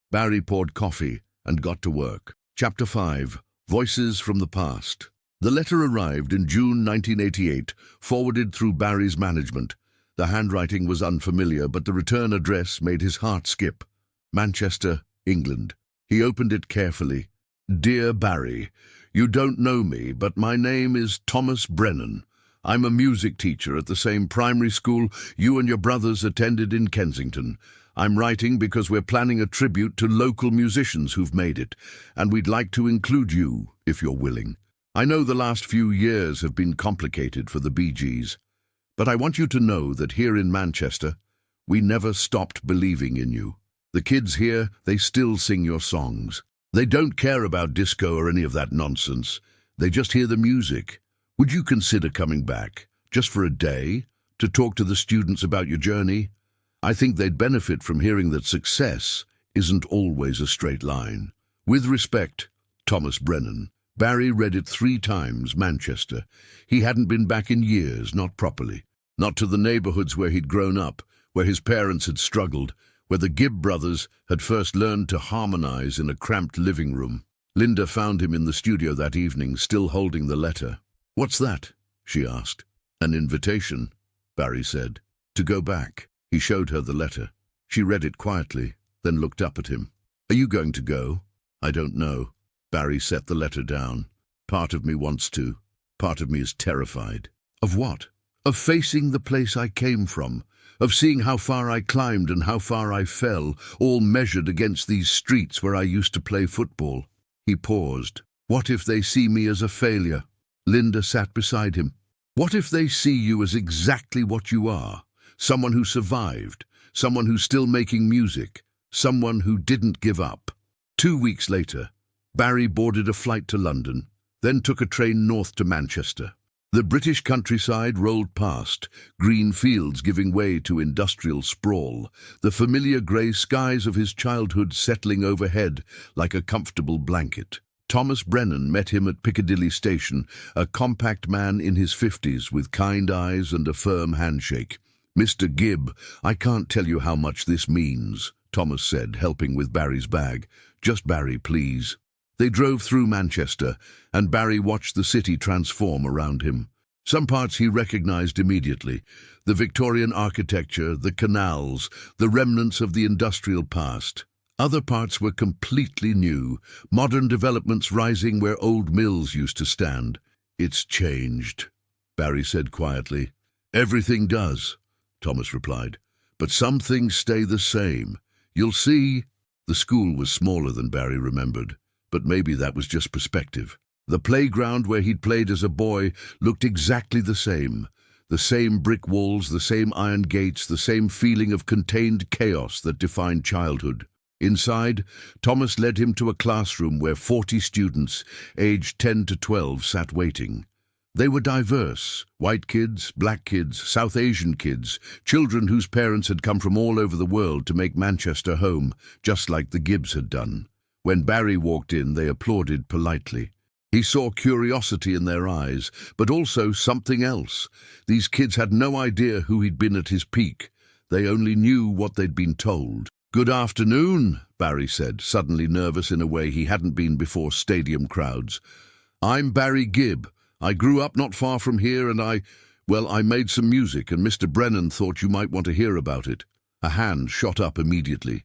Barry poured coffee and got to work. Chapter 5. Voices from the Past. The letter arrived in June 1988, forwarded through Barry's management. The handwriting was unfamiliar, but the return address made his heart skip. Manchester, England. He opened it carefully. Dear Barry, you don't know me, but my name is Thomas Brennan. I'm a music teacher at the same primary school you and your brothers attended in Kensington. I'm writing because we're planning a tribute to local musicians who've made it, and we'd like to include you, if you're willing. I know the last few years have been complicated for the Bee Gees, but I want you to know that here in Manchester, we never stopped believing in you. The kids here, they still sing your songs. They don't care about disco or any of that nonsense. They just hear the music. Would you consider coming back, just for a day, to talk to the students about your journey? I think they'd benefit from hearing that success isn't always a straight line. With respect, Thomas Brennan. Barry read it 3 times, Manchester. He hadn't been back in years, not properly. Not to the neighborhoods where he'd grown up, where his parents had struggled, where the Gibb brothers had first learned to harmonize in a cramped living room. Linda found him in the studio that evening, still holding the letter. "What's that?" she asked. "An invitation," Barry said. "To go back." He showed her the letter. She read it quietly, then looked up at him. "Are you going to go?" "I don't know." Barry set the letter down. "Part of me wants to. Part of me is terrified." "Of what?" "Of facing the place I came from. Of seeing how far I climbed and how far I fell, all measured against these streets where I used to play football." He paused. "What if they see me as a failure?" Linda sat beside him. "What if they see you as exactly what you are? Someone who survived, someone who's still making music, someone who didn't give up." 2 weeks later, Barry boarded a flight to London, then took a train north to Manchester. The British countryside rolled past, green fields giving way to industrial sprawl, the familiar grey skies of his childhood settling overhead like a comfortable blanket. Thomas Brennan met him at Piccadilly Station, a compact man in his 50s with kind eyes and a firm handshake. "Mr. Gibb, I can't tell you how much this means," Thomas said, helping with Barry's bag. "Just Barry, please." They drove through Manchester, and Barry watched the city transform around him. Some parts he recognized immediately: the Victorian architecture, the canals, the remnants of the industrial past. Other parts were completely new, modern developments rising where old mills used to stand. "It's changed," Barry said quietly. "Everything does," Thomas replied. "But some things stay the same. You'll see." The school was smaller than Barry remembered, but maybe that was just perspective. The playground where he'd played as a boy looked exactly the same. The same brick walls, the same iron gates, the same feeling of contained chaos that defined childhood. Inside, Thomas led him to a classroom where 40 students, aged 10 to 12, sat waiting. They were diverse: white kids, black kids, South Asian kids, children whose parents had come from all over the world to make Manchester home, just like the Gibbs had done. When Barry walked in, they applauded politely. He saw curiosity in their eyes, but also something else. These kids had no idea who he'd been at his peak. They only knew what they'd been told. "Good afternoon," Barry said, suddenly nervous in a way he hadn't been before stadium crowds. "I'm Barry Gibb. I grew up not far from here, and Well, I made some music and Mr. Brennan thought you might want to hear about it. A hand shot up immediately.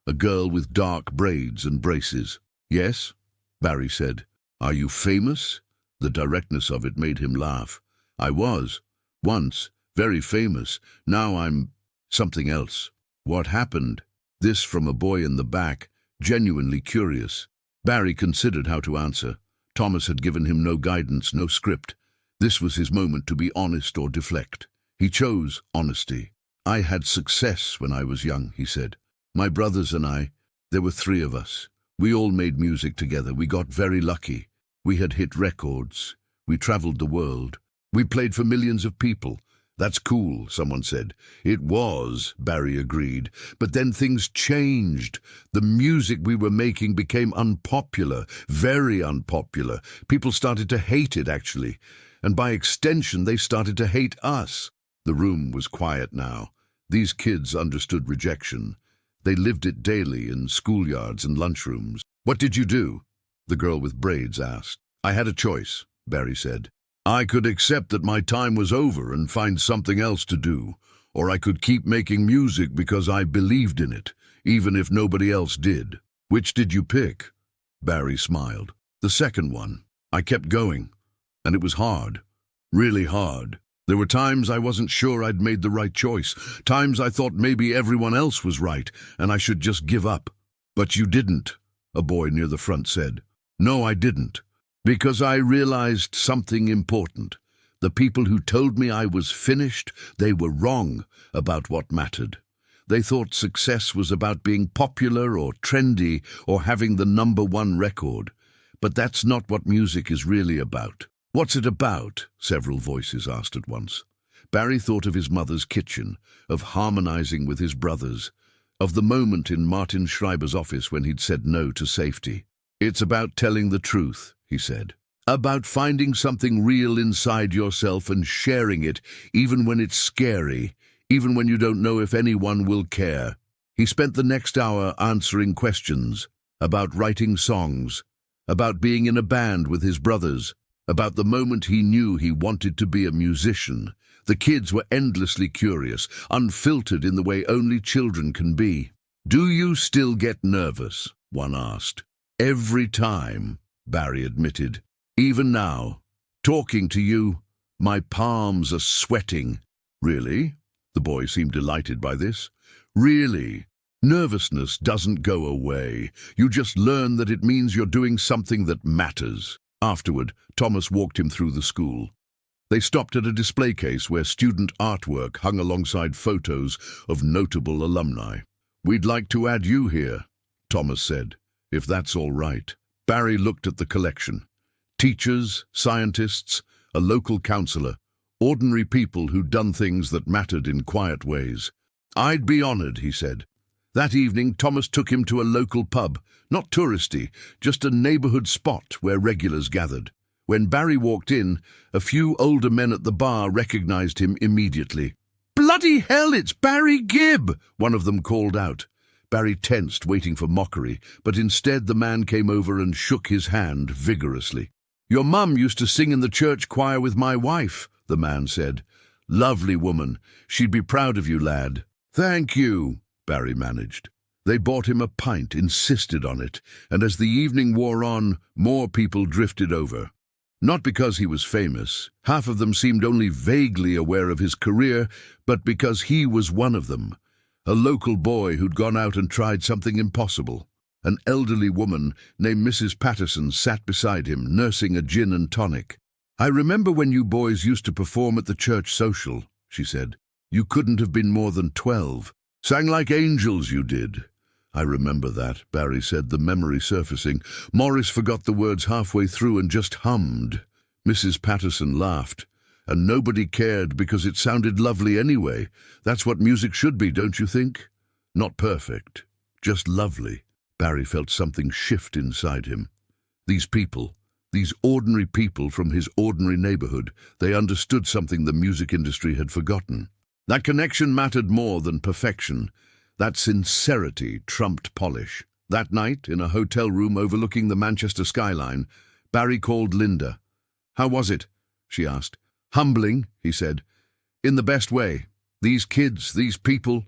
A girl with dark braids and braces. Yes, Barry said. Are you famous? The directness of it made him laugh. I was. Once. Very famous. Now I'm something else. What happened? This from a boy in the back, genuinely curious. Barry considered how to answer. Thomas had given him no guidance, no script. This was his moment to be honest or deflect. He chose honesty. I had success when I was young, he said. My brothers and I, there were 3 of us. We all made music together. We got very lucky. We had hit records. We traveled the world. We played for millions of people. That's cool, someone said. It was, Barry agreed. But then things changed. The music we were making became unpopular, very unpopular. People started to hate it, actually. And by extension, they started to hate us. The room was quiet now. These kids understood rejection. They lived it daily in schoolyards and lunchrooms. What did you do? The girl with braids asked. I had a choice, Barry said. I could accept that my time was over and find something else to do, or I could keep making music because I believed in it, even if nobody else did. Which did you pick? Barry smiled. The second one. I kept going, and it was hard, really hard. There were times I wasn't sure I'd made the right choice, times I thought maybe everyone else was right, and I should just give up. But you didn't, a boy near the front said. No, I didn't. Because I realized something important. The people who told me I was finished, they were wrong about what mattered. They thought success was about being popular or trendy or having the #1 record. But that's not what music is really about. What's it about? Several voices asked at once. Barry thought of his mother's kitchen, of harmonizing with his brothers, of the moment in Martin Schreiber's office when he'd said no to safety. It's about telling the truth, he said. About finding something real inside yourself and sharing it, even when it's scary, even when you don't know if anyone will care. He spent the next hour answering questions, about writing songs, about being in a band with his brothers, about the moment he knew he wanted to be a musician. The kids were endlessly curious, unfiltered in the way only children can be. Do you still get nervous? One asked. Every time, Barry admitted. Even now, talking to you, my palms are sweating. Really? The boy seemed delighted by this. Really? Nervousness doesn't go away. You just learn that it means you're doing something that matters. Afterward, Thomas walked him through the school. They stopped at a display case where student artwork hung alongside photos of notable alumni. We'd like to add you here, Thomas said, if that's all right. Barry looked at the collection. Teachers, scientists, a local counselor, ordinary people who'd done things that mattered in quiet ways. I'd be honored, he said. That evening, Thomas took him to a local pub, not touristy, just a neighborhood spot where regulars gathered. When Barry walked in, a few older men at the bar recognized him immediately. Bloody hell, it's Barry Gibb, one of them called out. Barry tensed, waiting for mockery, but instead the man came over and shook his hand vigorously. Your mum used to sing in the church choir with my wife, the man said. Lovely woman. She'd be proud of you, lad. Thank you, Barry managed. They bought him a pint, insisted on it, and as the evening wore on, more people drifted over. Not because he was famous, half of them seemed only vaguely aware of his career, but because he was one of them. A local boy who'd gone out and tried something impossible. An elderly woman named Mrs. Patterson sat beside him, nursing a gin and tonic. I remember when you boys used to perform at the church social, she said. You couldn't have been more than 12. Sang like angels, you did. I remember that, Barry said, the memory surfacing. Morris forgot the words halfway through and just hummed. Mrs. Patterson laughed. And nobody cared because it sounded lovely anyway. That's what music should be, don't you think? Not perfect, just lovely. Barry felt something shift inside him. These people, these ordinary people from his ordinary neighborhood, they understood something the music industry had forgotten. That connection mattered more than perfection. That sincerity trumped polish. That night, in a hotel room overlooking the Manchester skyline, Barry called Linda. How was it? She asked. Humbling, he said, in the best way. These kids, these people,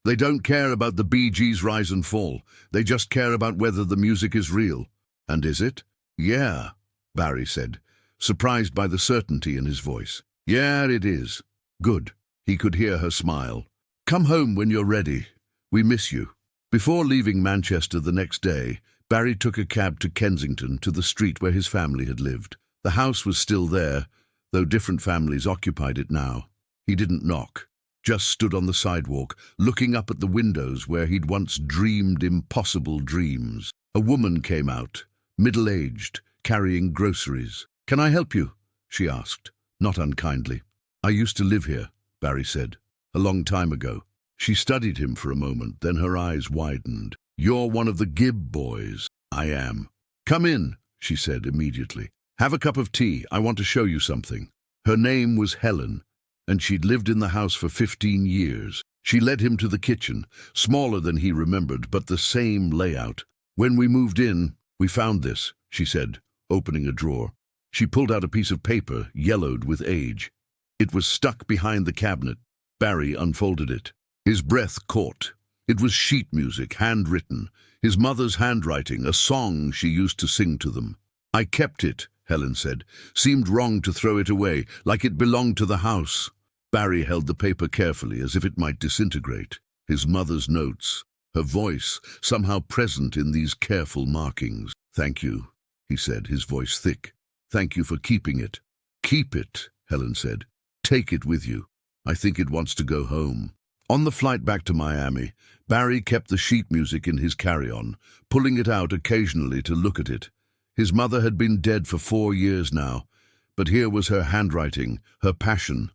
they don't care about the Bee Gees' rise and fall. They just care about whether the music is real. And is it? Yeah, Barry said, surprised by the certainty in his voice. Yeah, it is. Good. He could hear her smile. Come home when you're ready. We miss you. Before leaving Manchester the next day, Barry took a cab to Kensington, to the street where his family had lived. The house was still there, though different families occupied it now. He didn't knock, just stood on the sidewalk, looking up at the windows where he'd once dreamed impossible dreams. A woman came out, middle-aged, carrying groceries. "Can I help you?" she asked, not unkindly. "I used to live here," Barry said, "a long time ago." She studied him for a moment, then her eyes widened. "You're one of the Gibb boys." "I am." "Come in," she said immediately. "Have a cup of tea. I want to show you something." Her name was Helen, and she'd lived in the house for 15 years. She led him to the kitchen, smaller than he remembered, but the same layout. "When we moved in, we found this," she said, opening a drawer. She pulled out a piece of paper, yellowed with age. It was stuck behind the cabinet. Barry unfolded it. His breath caught. It was sheet music, handwritten, his mother's handwriting, a song she used to sing to them. "I kept it," Helen said. "Seemed wrong to throw it away, like it belonged to the house." Barry held the paper carefully, as if it might disintegrate. His mother's notes, her voice, somehow present in these careful markings. "Thank you," he said, his voice thick. "Thank you for keeping it." "Keep it," Helen said. "Take it with you. I think it wants to go home." On the flight back to Miami, Barry kept the sheet music in his carry-on, pulling it out occasionally to look at it. His mother had been dead for 4 years now, but here was her handwriting, her passion,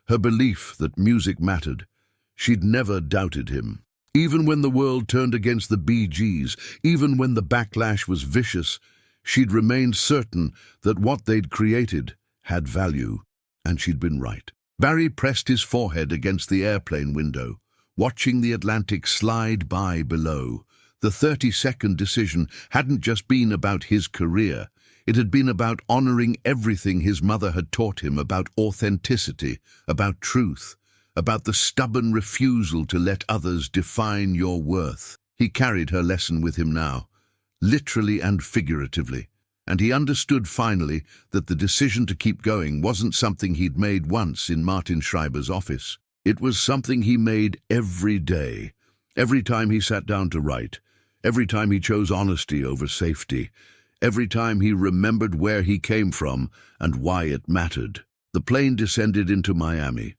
her belief that music mattered. She'd never doubted him. Even when the world turned against the Bee Gees, even when the backlash was vicious, she'd remained certain that what they'd created had value, and she'd been right. Barry pressed his forehead against the airplane window, watching the Atlantic slide by below. The 30-second decision hadn't just been about his career. It had been about honoring everything his mother had taught him about authenticity, about truth, about the stubborn refusal to let others define your worth. He carried her lesson with him now, literally and figuratively, and he understood finally that the decision to keep going wasn't something he'd made once in Martin Schreiber's office. It was something he made every day, every time he sat down to write, every time he chose honesty over safety, every time he remembered where he came from and why it mattered. The plane descended into Miami.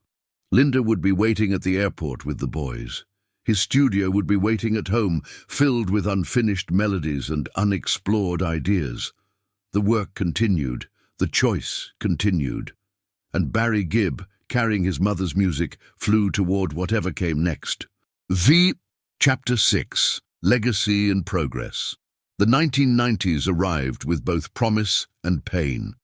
Linda would be waiting at the airport with the boys. His studio would be waiting at home, filled with unfinished melodies and unexplored ideas. The work continued, the choice continued, and Barry Gibb, carrying his mother's music, flew toward whatever came next. Chapter 6. Legacy and Progress. The 1990s arrived with both promise and pain.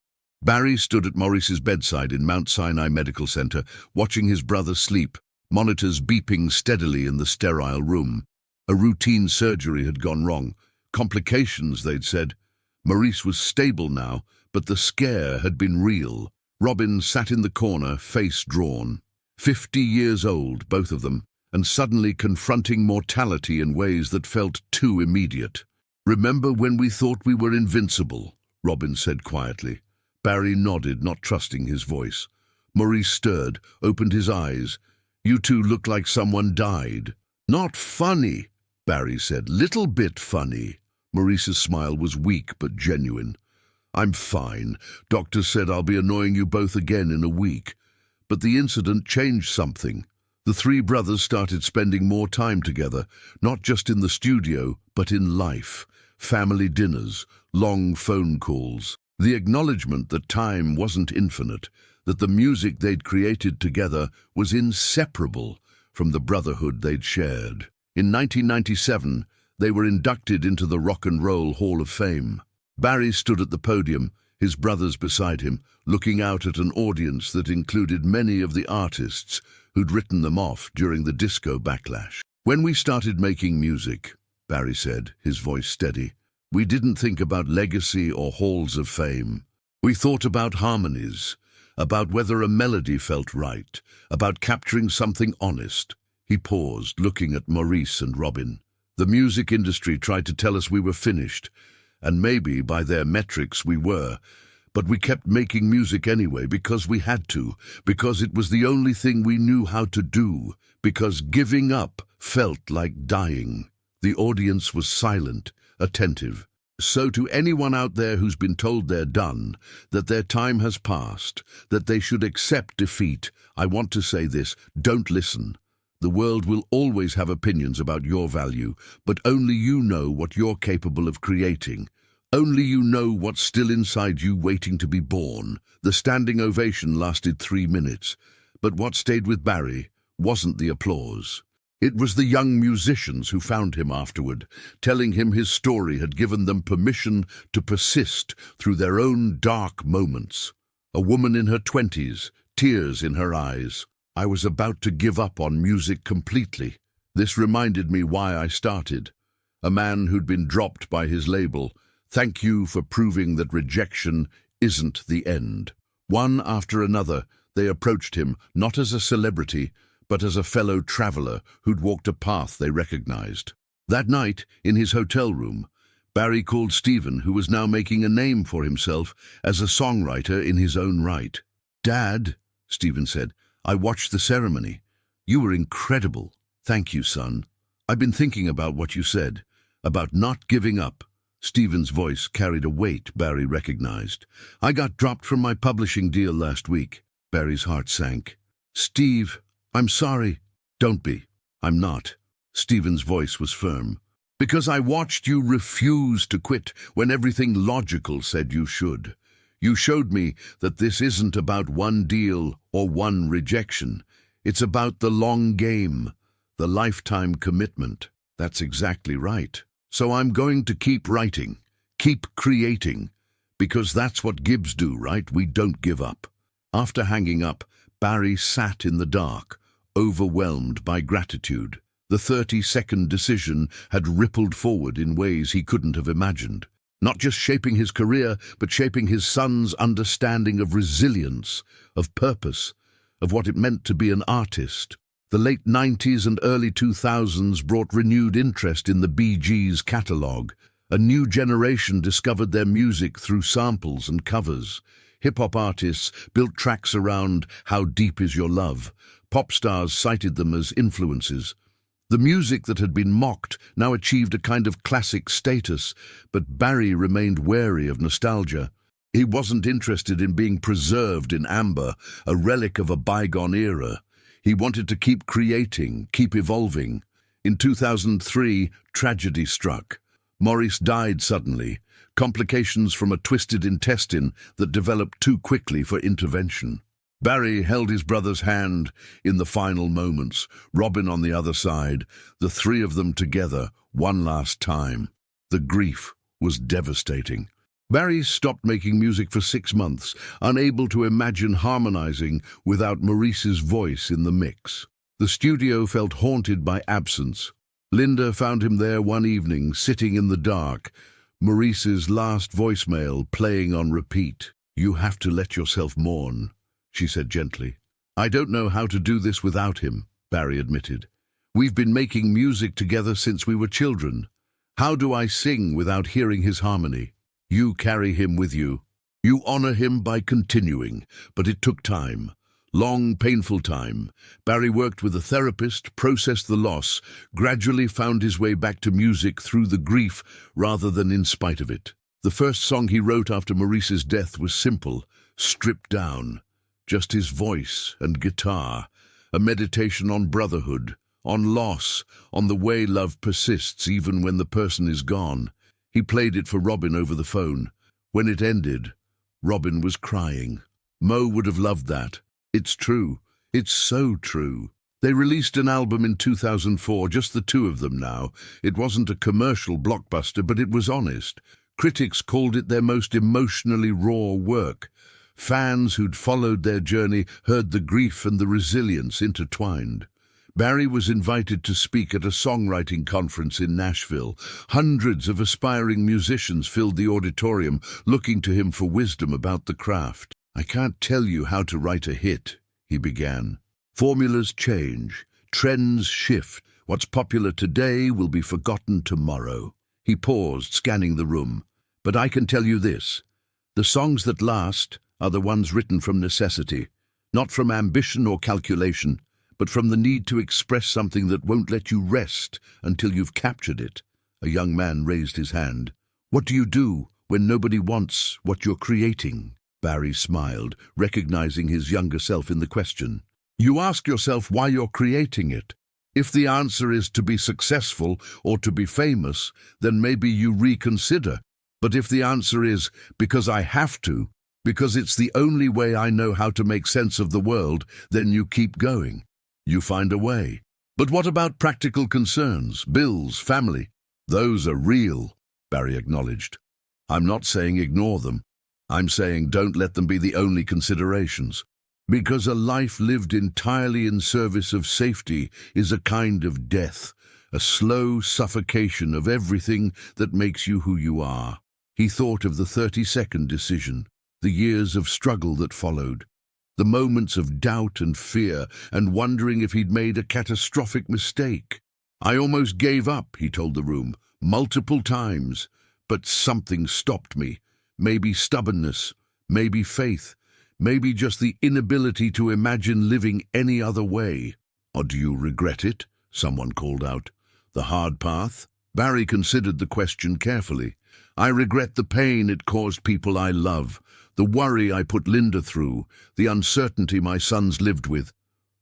Barry stood at Maurice's bedside in Mount Sinai Medical Center, watching his brother sleep, monitors beeping steadily in the sterile room. A routine surgery had gone wrong. Complications, they'd said. Maurice was stable now, but the scare had been real. Robin sat in the corner, face drawn. 50 years old, both of them, and suddenly confronting mortality in ways that felt too immediate. "Remember when we thought we were invincible?" Robin said quietly. Barry nodded, not trusting his voice. Maurice stirred, opened his eyes. "You two look like someone died." "Not funny," Barry said. "Little bit funny." Maurice's smile was weak but genuine. "I'm fine. Doctor said I'll be annoying you both again in a week." But the incident changed something. The three brothers started spending more time together, not just in the studio, but in life. Family dinners, long phone calls. The acknowledgement that time wasn't infinite, that the music they'd created together was inseparable from the brotherhood they'd shared. In 1997, they were inducted into the Rock and Roll Hall of Fame. Barry stood at the podium, his brothers beside him, looking out at an audience that included many of the artists who'd written them off during the disco backlash. "When we started making music," Barry said, his voice steady, "we didn't think about legacy or halls of fame. We thought about harmonies, about whether a melody felt right, about capturing something honest. He paused, looking at Maurice and Robin. The music industry tried to tell us we were finished, and maybe by their metrics we were, but we kept making music anyway because we had to, because it was the only thing we knew how to do, because giving up felt like dying. The audience was silent, attentive. So to anyone out there who's been told they're done, that their time has passed, that they should accept defeat, I want to say this: don't listen. The world will always have opinions about your value, but only you know what you're capable of creating. Only you know what's still inside you waiting to be born. The standing ovation lasted 3 minutes, but what stayed with Barry wasn't the applause. It was the young musicians who found him afterward, telling him his story had given them permission to persist through their own dark moments. A woman in her 20s, tears in her eyes. I was about to give up on music completely. This reminded me why I started. A man who'd been dropped by his label. Thank you for proving that rejection isn't the end. One after another, they approached him, not as a celebrity, but as a fellow traveler who'd walked a path they recognized. That night, in his hotel room, Barry called Stephen, who was now making a name for himself as a songwriter in his own right. "Dad," Stephen said, "I watched the ceremony. You were incredible. Thank you, son. I've been thinking about what you said, about not giving up." Stephen's voice carried a weight Barry recognized. "I got dropped from my publishing deal last week." Barry's heart sank. "Steve, I'm sorry." "Don't be. I'm not." Stephen's voice was firm. "Because I watched you refuse to quit when everything logical said you should. You showed me that this isn't about one deal or one rejection. It's about the long game, the lifetime commitment." "That's exactly right. So I'm going to keep writing, keep creating, because that's what Gibbs do, right? We don't give up." After hanging up, Barry sat in the dark, overwhelmed by gratitude. The 30-second decision had rippled forward in ways he couldn't have imagined. Not just shaping his career, but shaping his son's understanding of resilience, of purpose, of what it meant to be an artist. The late 90s and early 2000s brought renewed interest in the Bee Gees' catalogue. A new generation discovered their music through samples and covers. Hip-hop artists built tracks around How Deep Is Your Love. Pop stars cited them as influences. The music that had been mocked now achieved a kind of classic status, but Barry remained wary of nostalgia. He wasn't interested in being preserved in amber, a relic of a bygone era. He wanted to keep creating, keep evolving. In 2003, tragedy struck. Maurice died suddenly, complications from a twisted intestine that developed too quickly for intervention. Barry held his brother's hand in the final moments, Robin on the other side, the three of them together, one last time. The grief was devastating. Barry stopped making music for 6 months, unable to imagine harmonizing without Maurice's voice in the mix. The studio felt haunted by absence. Linda found him there one evening, sitting in the dark, Maurice's last voicemail playing on repeat. "You have to let yourself mourn," she said gently. "I don't know how to do this without him," Barry admitted. "We've been making music together since we were children. How do I sing without hearing his harmony?" "You carry him with you. You honor him by continuing, but it took time. Long, painful time. Barry worked with a therapist, processed the loss, gradually found his way back to music through the grief rather than in spite of it. The first song he wrote after Maurice's death was simple, stripped down. Just his voice and guitar, a meditation on brotherhood, on loss, on the way love persists even when the person is gone. He played it for Robin over the phone. When it ended, Robin was crying. Mo would have loved that. It's true. It's so true. They released an album in 2004, just the two of them now. It wasn't a commercial blockbuster, but it was honest. Critics called it their most emotionally raw work. Fans who'd followed their journey heard the grief and the resilience intertwined. Barry was invited to speak at a songwriting conference in Nashville. Hundreds of aspiring musicians filled the auditorium, looking to him for wisdom about the craft. "I can't tell you how to write a hit," he began. "Formulas change, trends shift. What's popular today will be forgotten tomorrow." He paused, scanning the room. "But I can tell you this. The songs that last are the ones written from necessity, not from ambition or calculation, but from the need to express something that won't let you rest until you've captured it." A young man raised his hand. "What do you do when nobody wants what you're creating?" Barry smiled, recognizing his younger self in the question. "You ask yourself why you're creating it. If the answer is to be successful or to be famous, then maybe you reconsider. But if the answer is, because I have to, because it's the only way I know how to make sense of the world, then you keep going. You find a way. But what about practical concerns, bills, family? Those are real," Barry acknowledged. "I'm not saying ignore them. I'm saying don't let them be the only considerations. Because a life lived entirely in service of safety is a kind of death, a slow suffocation of everything that makes you who you are." He thought of the 30-second decision, the years of struggle that followed, the moments of doubt and fear, and wondering if he'd made a catastrophic mistake. "I almost gave up," he told the room, "multiple times, but something stopped me. Maybe stubbornness, maybe faith, maybe just the inability to imagine living any other way." "Or do you regret it?" someone called out. "The hard path?" Barry considered the question carefully. "I regret the pain it caused people I love, the worry I put Linda through, the uncertainty my sons lived with.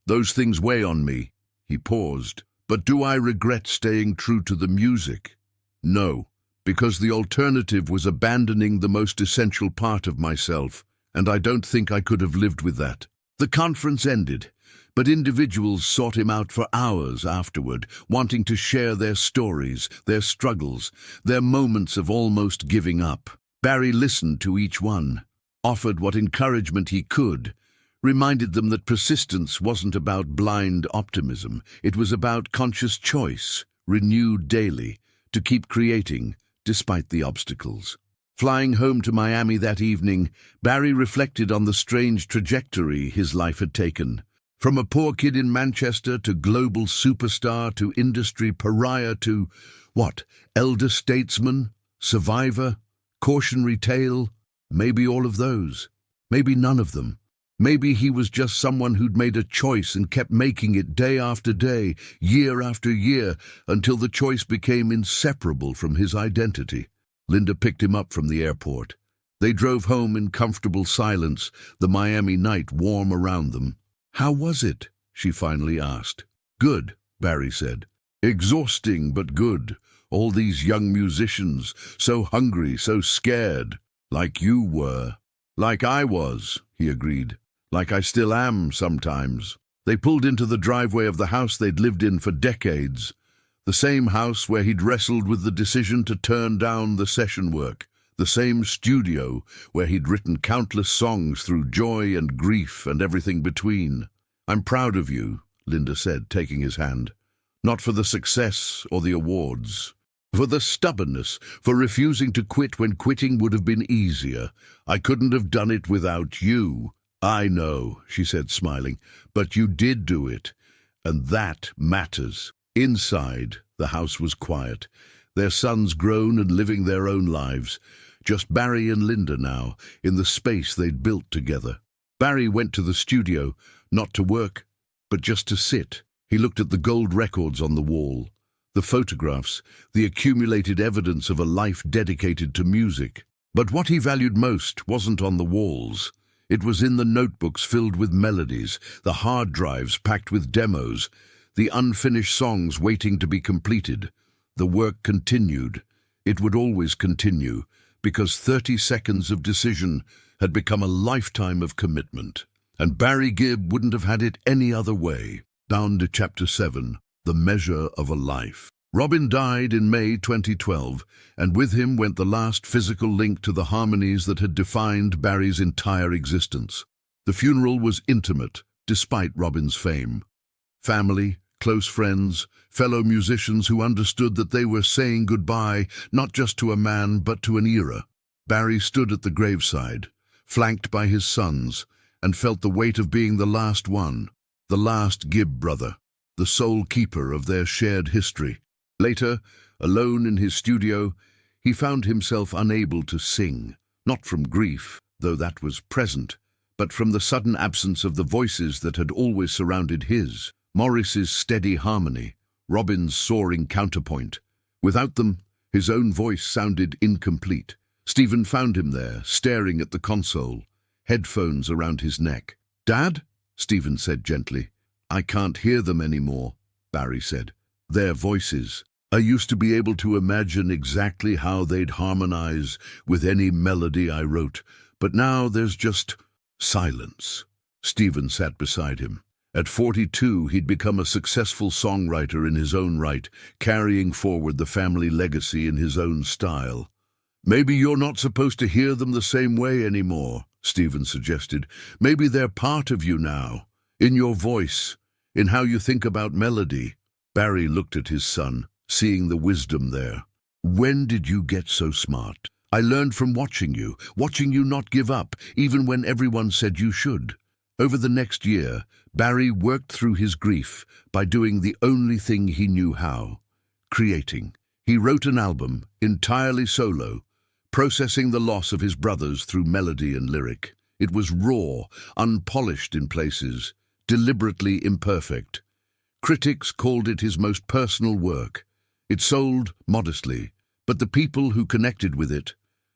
Those things weigh on me." He paused. "But do I regret staying true to the music? No, because the alternative was abandoning the most essential part of myself, and I don't think I could have lived with that." The conference ended, but individuals sought him out for hours afterward, wanting to share their stories, their struggles, their moments of almost giving up. Barry listened to each one, offered what encouragement he could, reminded them that persistence wasn't about blind optimism. It was about conscious choice, renewed daily, to keep creating despite the obstacles. Flying home to Miami that evening, Barry reflected on the strange trajectory his life had taken. From a poor kid in Manchester to global superstar to industry pariah to, elder statesman, survivor, cautionary tale? Maybe all of those. Maybe none of them. Maybe he was just someone who'd made a choice and kept making it day after day, year after year, until the choice became inseparable from his identity. Linda picked him up from the airport. They drove home in comfortable silence, the Miami night warm around them. "How was it?" she finally asked. "Good," Barry said. "Exhausting, but good. All these young musicians, so hungry, so scared. Like you were." "Like I was," he agreed. "Like I still am sometimes." They pulled into the driveway of the house they'd lived in for decades. The same house where he'd wrestled with the decision to turn down the session work. The same studio where he'd written countless songs through joy and grief and everything between. "I'm proud of you," Linda said, taking his hand. "Not for the success or the awards. For the stubbornness, for refusing to quit when quitting would have been easier. I couldn't have done it without you." "I know," she said, smiling, "but you did do it, and that matters." Inside, the house was quiet, their sons grown and living their own lives. Just Barry and Linda now, in the space they'd built together. Barry went to the studio, not to work, but just to sit. He looked at the gold records on the wall, the photographs, the accumulated evidence of a life dedicated to music. But what he valued most wasn't on the walls. It was in the notebooks filled with melodies, the hard drives packed with demos, the unfinished songs waiting to be completed. The work continued. It would always continue, because 30 seconds of decision had become a lifetime of commitment. And Barry Gibb wouldn't have had it any other way. Down to Chapter 7, The Measure of a Life. Robin died in May 2012, and with him went the last physical link to the harmonies that had defined Barry's entire existence. The funeral was intimate, despite Robin's fame. Family, close friends, fellow musicians who understood that they were saying goodbye not just to a man but to an era. Barry stood at the graveside, flanked by his sons, and felt the weight of being the last one, the last Gibb brother, the sole keeper of their shared history. Later, alone in his studio, he found himself unable to sing, not from grief, though that was present, but from the sudden absence of the voices that had always surrounded his. Morris's steady harmony, Robin's soaring counterpoint. Without them, his own voice sounded incomplete. Stephen found him there, staring at the console, headphones around his neck. "Dad?" Stephen said gently. "I can't hear them anymore," Barry said. "Their voices. I used to be able to imagine exactly how they'd harmonize with any melody I wrote, but now there's just silence." Stephen sat beside him. At 42, he'd become a successful songwriter in his own right, carrying forward the family legacy in his own style. "Maybe you're not supposed to hear them the same way anymore," Stephen suggested. "Maybe they're part of you now, in your voice, in how you think about melody." Barry looked at his son, seeing the wisdom there. "When did you get so smart? I learned from watching you not give up, even when everyone said you should." Over the next year, Barry worked through his grief by doing the only thing he knew how: creating. He wrote an album, entirely solo, processing the loss of his brothers through melody and lyric. It was raw, unpolished in places, deliberately imperfect. Critics called it his most personal work. It sold modestly, but the people who connected with it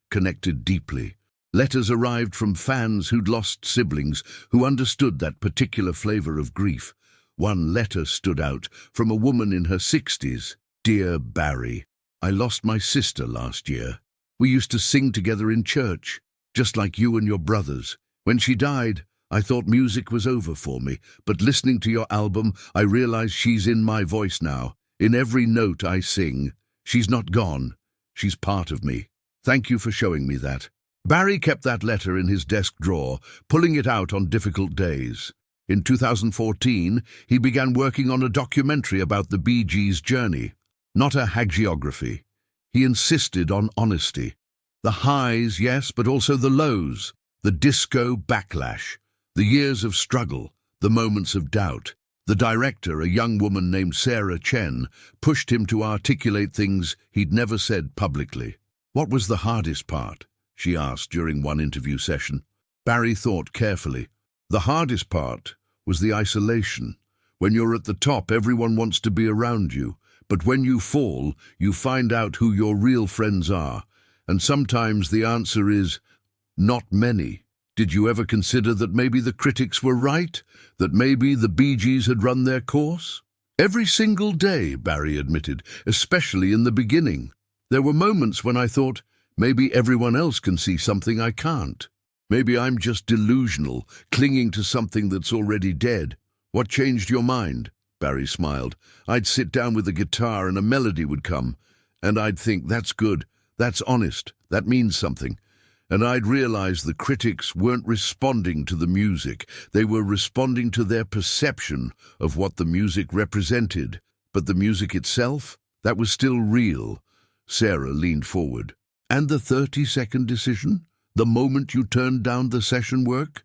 connected deeply. Letters arrived from fans who'd lost siblings, who understood that particular flavor of grief. One letter stood out, from a woman in her 60s. "Dear Barry, I lost my sister last year. We used to sing together in church, just like you and your brothers. When she died, I thought music was over for me, but listening to your album, I realized she's in my voice now. In every note I sing. She's not gone. She's part of me. Thank you for showing me that." Barry kept that letter in his desk drawer, pulling it out on difficult days. In 2014, he began working on a documentary about the Bee Gees' journey, not a hagiography. He insisted on honesty. The highs, yes, but also the lows, the disco backlash, the years of struggle, the moments of doubt. The director, a young woman named Sarah Chen, pushed him to articulate things he'd never said publicly. "What was the hardest part?" she asked during one interview session. Barry thought carefully. "The hardest part was the isolation. When you're at the top, everyone wants to be around you. But when you fall, you find out who your real friends are. And sometimes the answer is, not many." Did you ever consider that maybe the critics were right? That maybe the Bee Gees had run their course? "Every single day," Barry admitted, "especially in the beginning. There were moments when I thought, maybe everyone else can see something I can't. Maybe I'm just delusional, clinging to something that's already dead." "What changed your mind?" Barry smiled. "I'd sit down with a guitar and a melody would come, and I'd think, that's good, that's honest, that means something. And I'd realize the critics weren't responding to the music. They were responding to their perception of what the music represented. But the music itself, that was still real." Sarah leaned forward. "And the 30-second decision? The moment you turned down the session work?"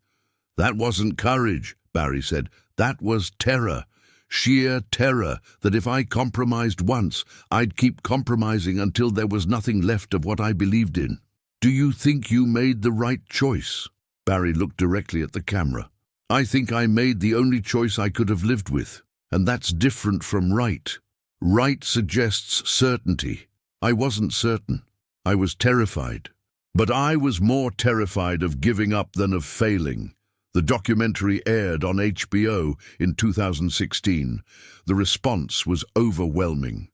"That wasn't courage," Barry said. "That was terror. Sheer terror that if I compromised once, I'd keep compromising until there was nothing left of what I believed in." "Do you think you made the right choice?" Barry looked directly at the camera. "I think I made the only choice I could have lived with, and that's different from right. Right suggests certainty. I wasn't certain. I was terrified. But I was more terrified of giving up than of failing." The documentary aired on HBO in 2016. The response was overwhelming.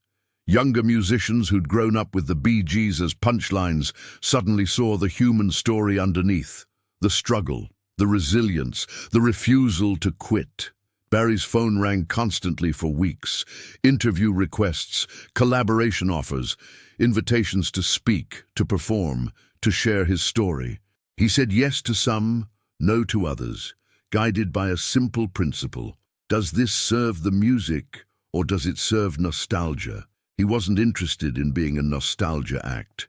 Younger musicians who'd grown up with the Bee Gees as punchlines suddenly saw the human story underneath. The struggle, the resilience, the refusal to quit. Barry's phone rang constantly for weeks. Interview requests, collaboration offers, invitations to speak, to perform, to share his story. He said yes to some, no to others, guided by a simple principle. Does this serve the music, or does it serve nostalgia? He wasn't interested in being a nostalgia act.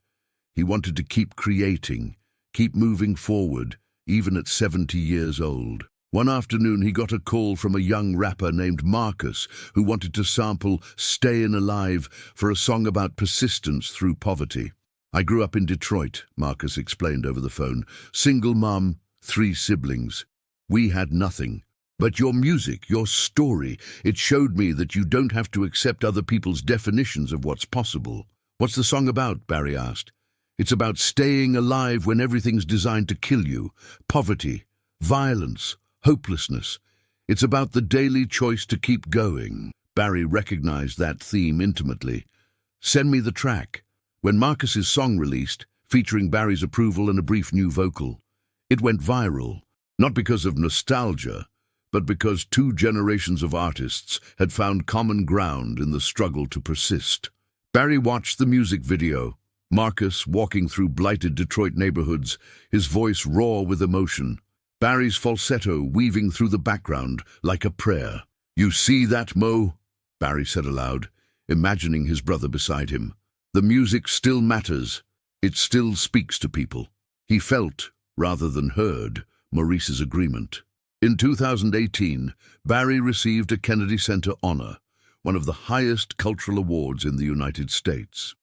He wanted to keep creating, keep moving forward, even at 70 years old. One afternoon he got a call from a young rapper named Marcus who wanted to sample "Stayin' Alive" for a song about persistence through poverty. "I grew up in Detroit," Marcus explained over the phone. "Single mom, 3 siblings. We had nothing. But your music, your story, it showed me that you don't have to accept other people's definitions of what's possible." "What's the song about?" Barry asked. "It's about staying alive when everything's designed to kill you. Poverty, violence, hopelessness. It's about the daily choice to keep going." Barry recognized that theme intimately. "Send me the track." When Marcus's song released, featuring Barry's approval and a brief new vocal, it went viral, not because of nostalgia, but because 2 generations of artists had found common ground in the struggle to persist. Barry watched the music video, Marcus walking through blighted Detroit neighborhoods, his voice raw with emotion, Barry's falsetto weaving through the background like a prayer. "You see that, Mo?" Barry said aloud, imagining his brother beside him. "The music still matters. It still speaks to people." He felt, rather than heard, Maurice's agreement. In 2018, Barry received a Kennedy Center honor, one of the highest cultural awards in the United States.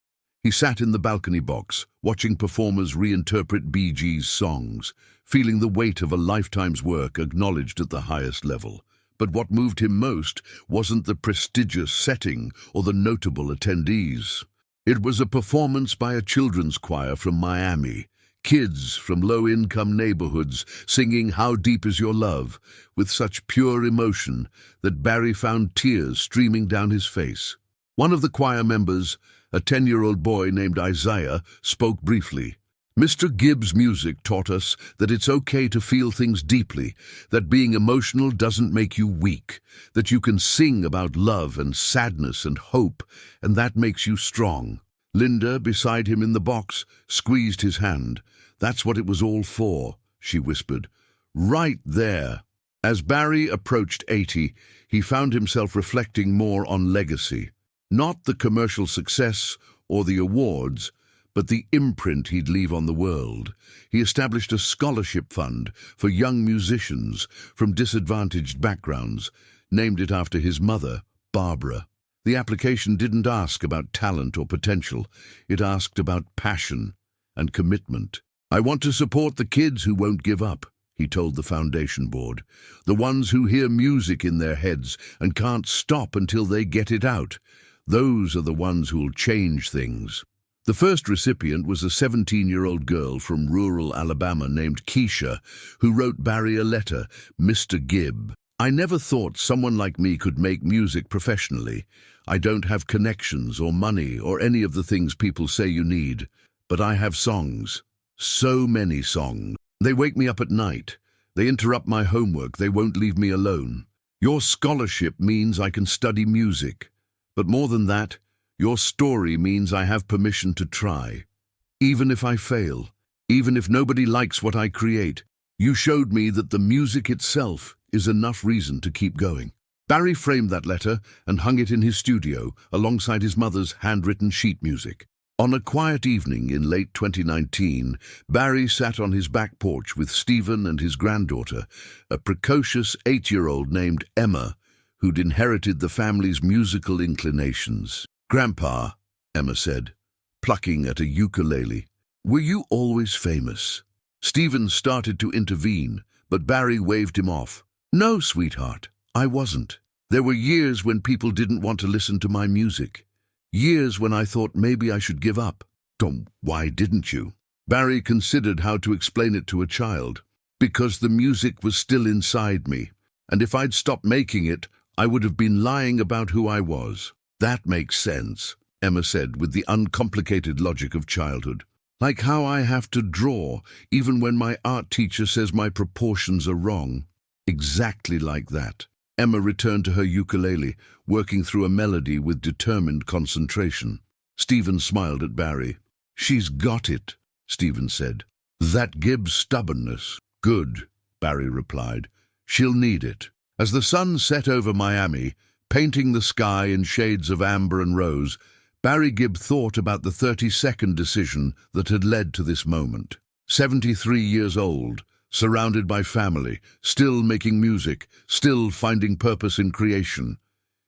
He sat in the balcony box, watching performers reinterpret Bee Gees' songs, feeling the weight of a lifetime's work acknowledged at the highest level. But what moved him most wasn't the prestigious setting or the notable attendees. It was a performance by a children's choir from Miami, kids from low-income neighborhoods singing "How Deep Is Your Love" with such pure emotion that Barry found tears streaming down his face. One of the choir members, a 10-year-old boy named Isaiah, spoke briefly. "Mr. Gibb's music taught us that it's okay to feel things deeply, that being emotional doesn't make you weak, that you can sing about love and sadness and hope, and that makes you strong." Linda, beside him in the box, squeezed his hand. "That's what it was all for," she whispered. "Right there." As Barry approached 80, he found himself reflecting more on legacy. Not the commercial success or the awards, but the imprint he'd leave on the world. He established a scholarship fund for young musicians from disadvantaged backgrounds, named it after his mother, Barbara. The application didn't ask about talent or potential. It asked about passion and commitment. "I want to support the kids who won't give up," he told the foundation board. "The ones who hear music in their heads and can't stop until they get it out. Those are the ones who'll change things." The first recipient was a 17-year-old girl from rural Alabama named Keisha, who wrote Barry a letter, "Mr. Gibb. I never thought someone like me could make music professionally. I don't have connections or money or any of the things people say you need. But I have songs. So many songs. They wake me up at night. They interrupt my homework. They won't leave me alone. Your scholarship means I can study music. But more than that, your story means I have permission to try. Even if I fail, even if nobody likes what I create, you showed me that the music itself is enough reason to keep going." Barry framed that letter and hung it in his studio alongside his mother's handwritten sheet music. On a quiet evening in late 2019, Barry sat on his back porch with Stephen and his granddaughter, a precocious 8-year-old named Emma, who'd inherited the family's musical inclinations. "Grandpa," Emma said, plucking at a ukulele, "were you always famous?" Stephen started to intervene, but Barry waved him off. "No, sweetheart, I wasn't. There were years when people didn't want to listen to my music. Years when I thought maybe I should give up." Why didn't you?" Barry considered how to explain it to a child. "Because the music was still inside me, and if I'd stopped making it, I would have been lying about who I was." "That makes sense," Emma said with the uncomplicated logic of childhood. "Like how I have to draw, even when my art teacher says my proportions are wrong." "Exactly like that." Emma returned to her ukulele, working through a melody with determined concentration. Stephen smiled at Barry. "She's got it," Stephen said. "That Gibb's stubbornness." "Good," Barry replied. "She'll need it." As the sun set over Miami, painting the sky in shades of amber and rose, Barry Gibb thought about the 30-second decision that had led to this moment. 73 years old, surrounded by family, still making music, still finding purpose in creation.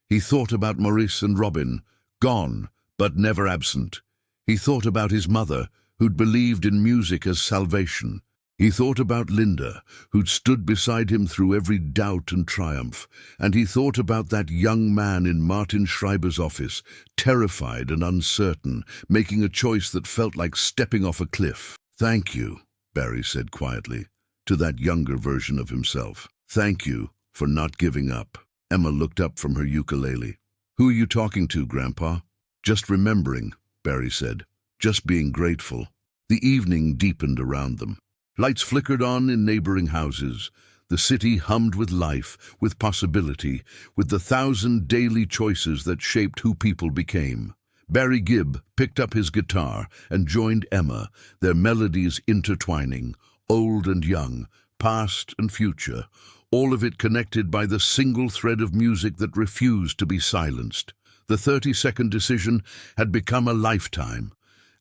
He thought about Maurice and Robin, gone, but never absent. He thought about his mother, who'd believed in music as salvation. He thought about Linda, who'd stood beside him through every doubt and triumph. And he thought about that young man in Martin Schreiber's office, terrified and uncertain, making a choice that felt like stepping off a cliff. "Thank you," Barry said quietly, to that younger version of himself. "Thank you for not giving up." Emma looked up from her ukulele. "Who are you talking to, Grandpa?" "Just remembering," Barry said. "Just being grateful." The evening deepened around them. Lights flickered on in neighboring houses. The city hummed with life, with possibility, with the 1,000 daily choices that shaped who people became. Barry Gibb picked up his guitar and joined Emma, their melodies intertwining, old and young, past and future, all of it connected by the single thread of music that refused to be silenced. The 30-second decision had become a lifetime,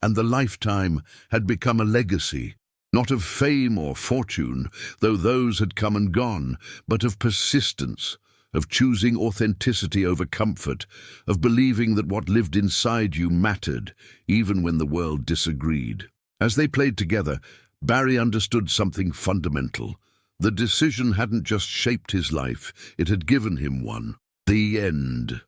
and the lifetime had become a legacy. Not of fame or fortune, though those had come and gone, but of persistence, of choosing authenticity over comfort, of believing that what lived inside you mattered, even when the world disagreed. As they played together, Barry understood something fundamental. The decision hadn't just shaped his life, it had given him one. The end.